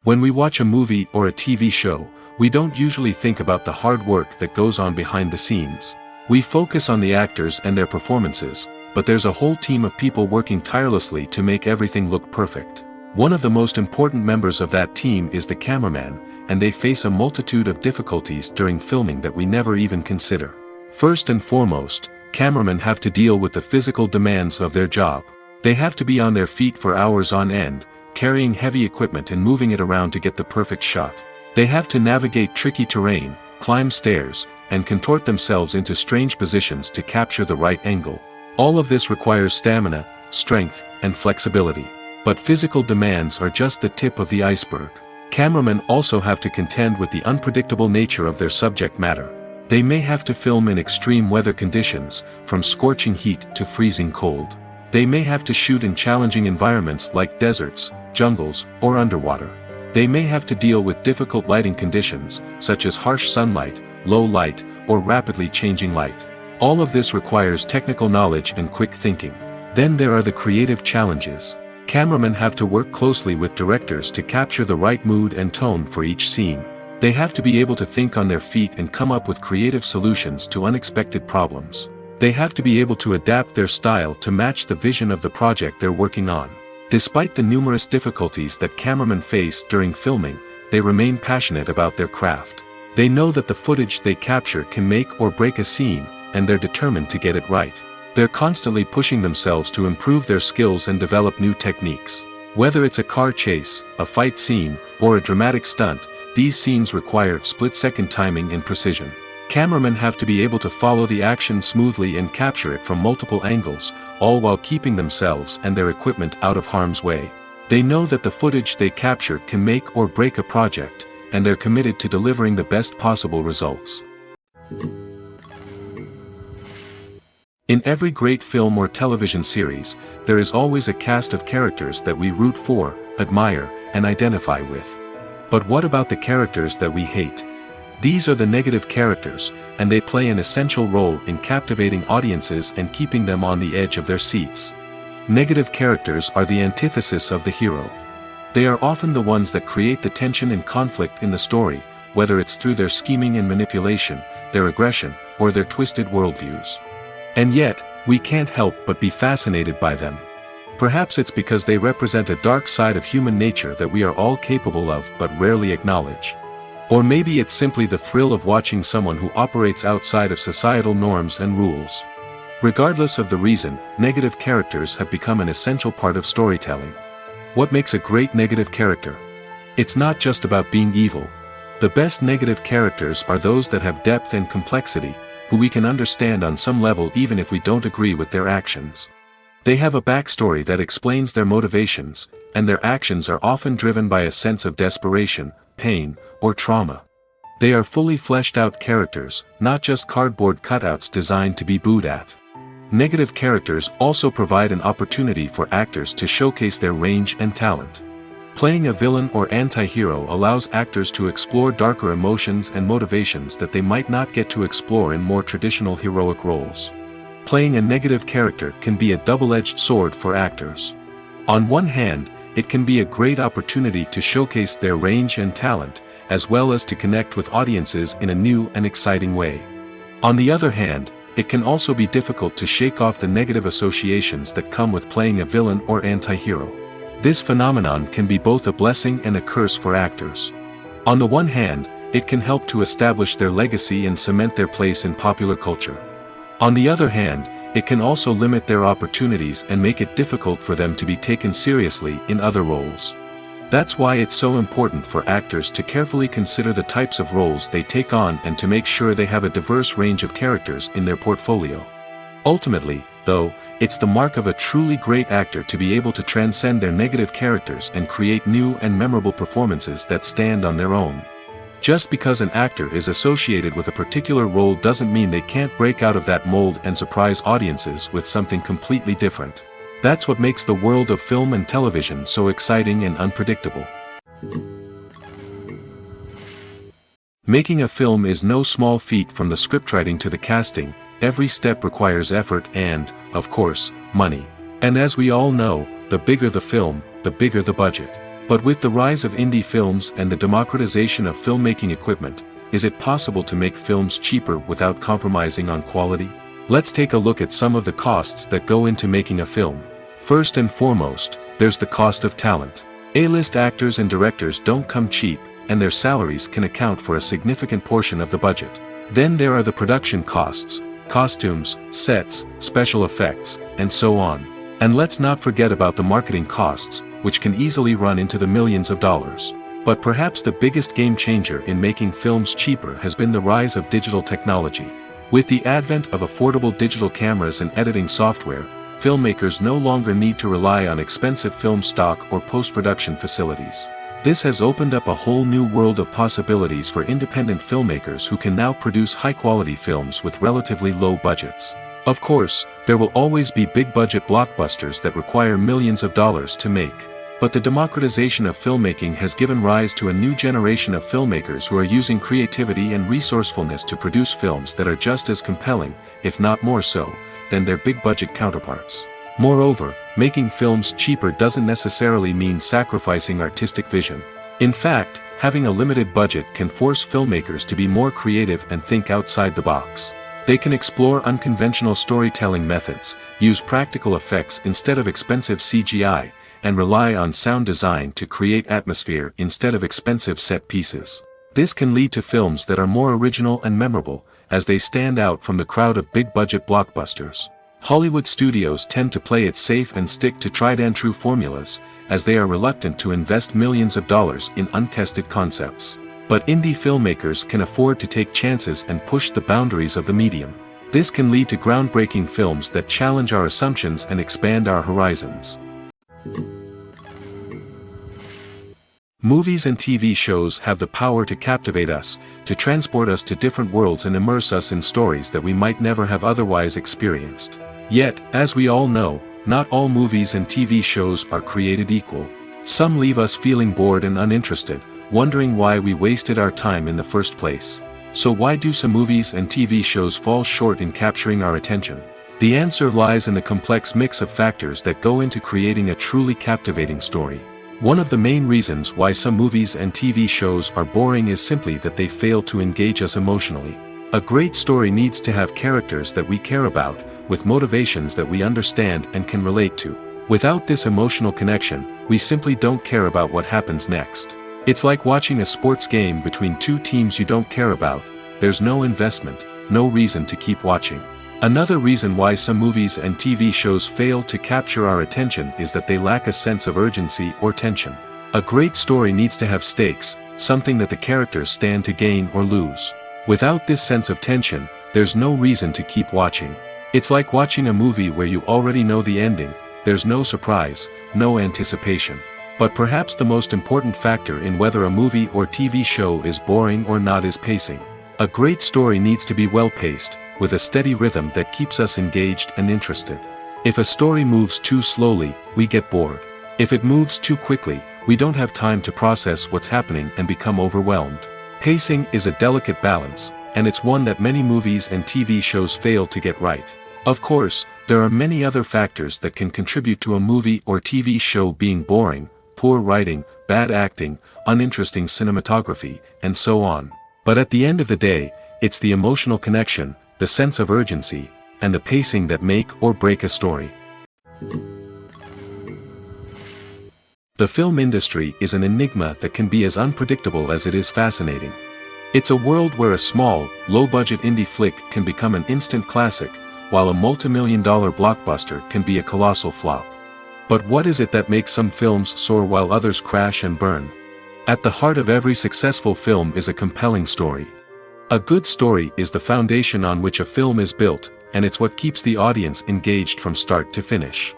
S1: When we watch a movie or a TV show, we don't usually think about the hard work that goes on behind the scenes. We focus on the actors and their performances, but there's a whole team of people working tirelessly to make everything look perfect. One of the most important members of that team is the cameraman, and they face a multitude of difficulties during filming that we never even consider. First and foremost, cameramen have to deal with the physical demands of their job. They have to be on their feet for hours on end, carrying heavy equipment and moving it around to get the perfect shot. They have to navigate tricky terrain, climb stairs, and contort themselves into strange positions to capture the right angle. All of this requires stamina, strength, and flexibility. But physical demands are just the tip of the iceberg. Cameramen also have to contend with the unpredictable nature of their subject matter. They may have to film in extreme weather conditions, from scorching heat to freezing cold. They may have to shoot in challenging environments like deserts, jungles, or underwater. They may have to deal with difficult lighting conditions, such as harsh sunlight, low light, or rapidly changing light. All of this requires technical knowledge and quick thinking. Then there are the creative challenges. Cameramen have to work closely with directors to capture the right mood and tone for each scene. They have to be able to think on their feet and come up with creative solutions to unexpected problems. They have to be able to adapt their style to match the vision of the project they're working on. Despite the numerous difficulties that cameramen face during filming, they remain passionate about their craft. They know that the footage they capture can make or break a scene, and they're determined to get it right. They're constantly pushing themselves to improve their skills and develop new techniques. Whether it's a car chase, a fight scene, or a dramatic stunt, these scenes require split-second timing and precision. Cameramen have to be able to follow the action smoothly and capture it from multiple angles, all while keeping themselves and their equipment out of harm's way. They know that the footage they capture can make or break a project, and they're committed to delivering the best possible results. In every great film or television series, there is always a cast of characters that we root for, admire, and identify with. But what about the characters that we hate? These are the negative characters, and they play an essential role in captivating audiences and keeping them on the edge of their seats. Negative characters are the antithesis of the hero. They are often the ones that create the tension and conflict in the story, whether it's through their scheming and manipulation, their aggression, or their twisted worldviews. And yet, we can't help but be fascinated by them. Perhaps it's because they represent a dark side of human nature that we are all capable of but rarely acknowledge. Or maybe it's simply the thrill of watching someone who operates outside of societal norms and rules. Regardless of the reason, negative characters have become an essential part of storytelling. What makes a great negative character? It's not just about being evil. The best negative characters are those that have depth and complexity, who we can understand on some level even if we don't agree with their actions. They have a backstory that explains their motivations, and their actions are often driven by a sense of desperation, pain, or trauma. They are fully fleshed out characters, not just cardboard cutouts designed to be booed at. Negative characters also provide an opportunity for actors to showcase their range and talent. Playing a villain or anti-hero allows actors to explore darker emotions and motivations that they might not get to explore in more traditional heroic roles. playing a negative character can be a double-edged sword for actors. On one hand, it can be a great opportunity to showcase their range and talent, as well as to connect with audiences in a new and exciting way. On the other hand, it can also be difficult to shake off the negative associations that come with playing a villain or anti-hero. This phenomenon can be both a blessing and a curse for actors. On the one hand, it can help to establish their legacy and cement their place in popular culture. On the other hand, it can also limit their opportunities and make it difficult for them to be taken seriously in other roles. That's why it's so important for actors to carefully consider the types of roles they take on and to make sure they have a diverse range of characters in their portfolio. Ultimately, though, it's the mark of a truly great actor to be able to transcend their negative characters and create new and memorable performances that stand on their own. Just because an actor is associated with a particular role doesn't mean they can't break out of that mold and surprise audiences with something completely different. That's what makes the world of film and television so exciting and unpredictable. Making a film is no small feat. From the scriptwriting to the casting, every step requires effort and, of course, money. And as we all know, the bigger the film, the bigger the budget. But with the rise of indie films and the democratization of filmmaking equipment, is it possible to make films cheaper without compromising on quality? Let's take a look at some of the costs that go into making a film. First and foremost, there's the cost of talent. A-list actors and directors don't come cheap, and their salaries can account for a significant portion of the budget. Then there are the production costs, costumes, sets, special effects, and so on. And let's not forget about the marketing costs, which can easily run into the millions of dollars. But perhaps the biggest game changer in making films cheaper has been the rise of digital technology. With the advent of affordable digital cameras and editing software, filmmakers no longer need to rely on expensive film stock or post-production facilities. This has opened up a whole new world of possibilities for independent filmmakers who can now produce high-quality films with relatively low budgets. Of course, there will always be big-budget blockbusters that require millions of dollars to make. But the democratization of filmmaking has given rise to a new generation of filmmakers who are using creativity and resourcefulness to produce films that are just as compelling, if not more so, than their big-budget counterparts. Moreover, making films cheaper doesn't necessarily mean sacrificing artistic vision. In fact, having a limited budget can force filmmakers to be more creative and think outside the box. They can explore unconventional storytelling methods, use practical effects instead of expensive CGI, and rely on sound design to create atmosphere instead of expensive set pieces. This can lead to films that are more original and memorable, as they stand out from the crowd of big-budget blockbusters. Hollywood studios tend to play it safe and stick to tried-and-true formulas, as they are reluctant to invest millions of dollars in untested concepts. But indie filmmakers can afford to take chances and push the boundaries of the medium. This can lead to groundbreaking films that challenge our assumptions and expand our horizons. Movies and TV shows have the power to captivate us, to transport us to different worlds and immerse us in stories that we might never have otherwise experienced. Yet, as we all know, not all movies and TV shows are created equal. Some leave us feeling bored and uninterested, wondering why we wasted our time in the first place. So why do some movies and TV shows fall short in capturing our attention? The answer lies in the complex mix of factors that go into creating a truly captivating story. One of the main reasons why some movies and TV shows are boring is simply that they fail to engage us emotionally. A great story needs to have characters that we care about, with motivations that we understand and can relate to. Without this emotional connection, we simply don't care about what happens next. It's like watching a sports game between two teams you don't care about. There's no investment, no reason to keep watching. Another reason why some movies and TV shows fail to capture our attention is that they lack a sense of urgency or tension. A great story needs to have stakes, something that the characters stand to gain or lose. Without this sense of tension, there's no reason to keep watching. It's like watching a movie where you already know the ending. There's no surprise, no anticipation. But perhaps the most important factor in whether a movie or TV show is boring or not is pacing. A great story needs to be well-paced, with a steady rhythm that keeps us engaged and interested. If a story moves too slowly, we get bored. If it moves too quickly, we don't have time to process what's happening and become overwhelmed. Pacing is a delicate balance, and it's one that many movies and TV shows fail to get right. Of course, there are many other factors that can contribute to a movie or TV show being boring: poor writing, bad acting, uninteresting cinematography, and so on. But at the end of the day, it's the emotional connection, the sense of urgency, and the pacing that make or break a story. The film industry is an enigma that can be as unpredictable as it is fascinating. It's a world where a small, low-budget indie flick can become an instant classic, while a multi-million-dollar blockbuster can be a colossal flop. But what is it that makes some films soar while others crash and burn? At the heart of every successful film is a compelling story. A good story is the foundation on which a film is built, and it's what keeps the audience engaged from start to finish.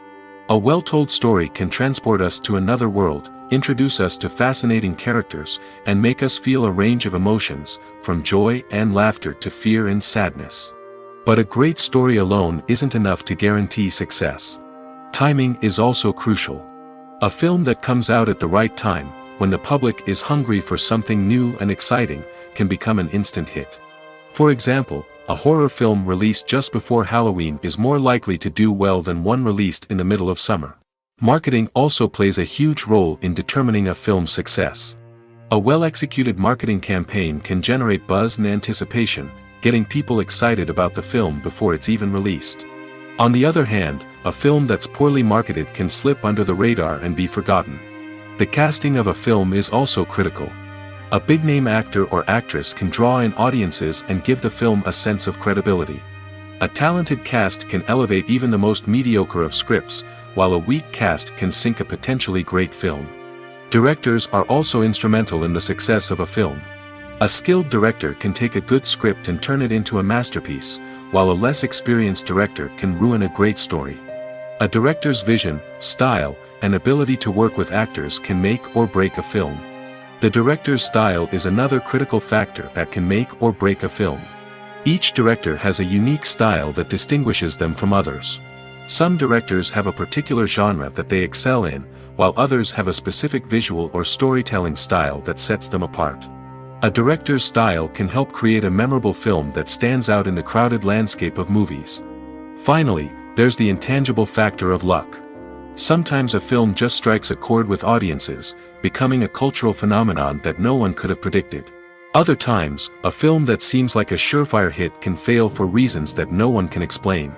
S1: A well-told story can transport us to another world, introduce us to fascinating characters, and make us feel a range of emotions, from joy and laughter to fear and sadness. But a great story alone isn't enough to guarantee success. Timing is also crucial. A film that comes out at the right time, when the public is hungry for something new and exciting, can become an instant hit. For example, a horror film released just before Halloween is more likely to do well than one released in the middle of summer. Marketing also plays a huge role in determining a film's success. A well-executed marketing campaign can generate buzz and anticipation, getting people excited about the film before it's even released. On the other hand, a film that's poorly marketed can slip under the radar and be forgotten. The casting of a film is also critical. A big-name actor or actress can draw in audiences and give the film a sense of credibility. A talented cast can elevate even the most mediocre of scripts, while a weak cast can sink a potentially great film. Directors are also instrumental in the success of a film. A skilled director can take a good script and turn it into a masterpiece, while a less experienced director can ruin a great story. A director's vision, style, and ability to work with actors can make or break a film. The director's style is another critical factor that can make or break a film. Each director has a unique style that distinguishes them from others. Some directors have a particular genre that they excel in, while others have a specific visual or storytelling style that sets them apart. A director's style can help create a memorable film that stands out in the crowded landscape of movies. Finally, there's the intangible factor of luck. Sometimes a film just strikes a chord with audiences, becoming a cultural phenomenon that no one could have predicted. Other times, a film that seems like a surefire hit can fail for reasons that no one can explain.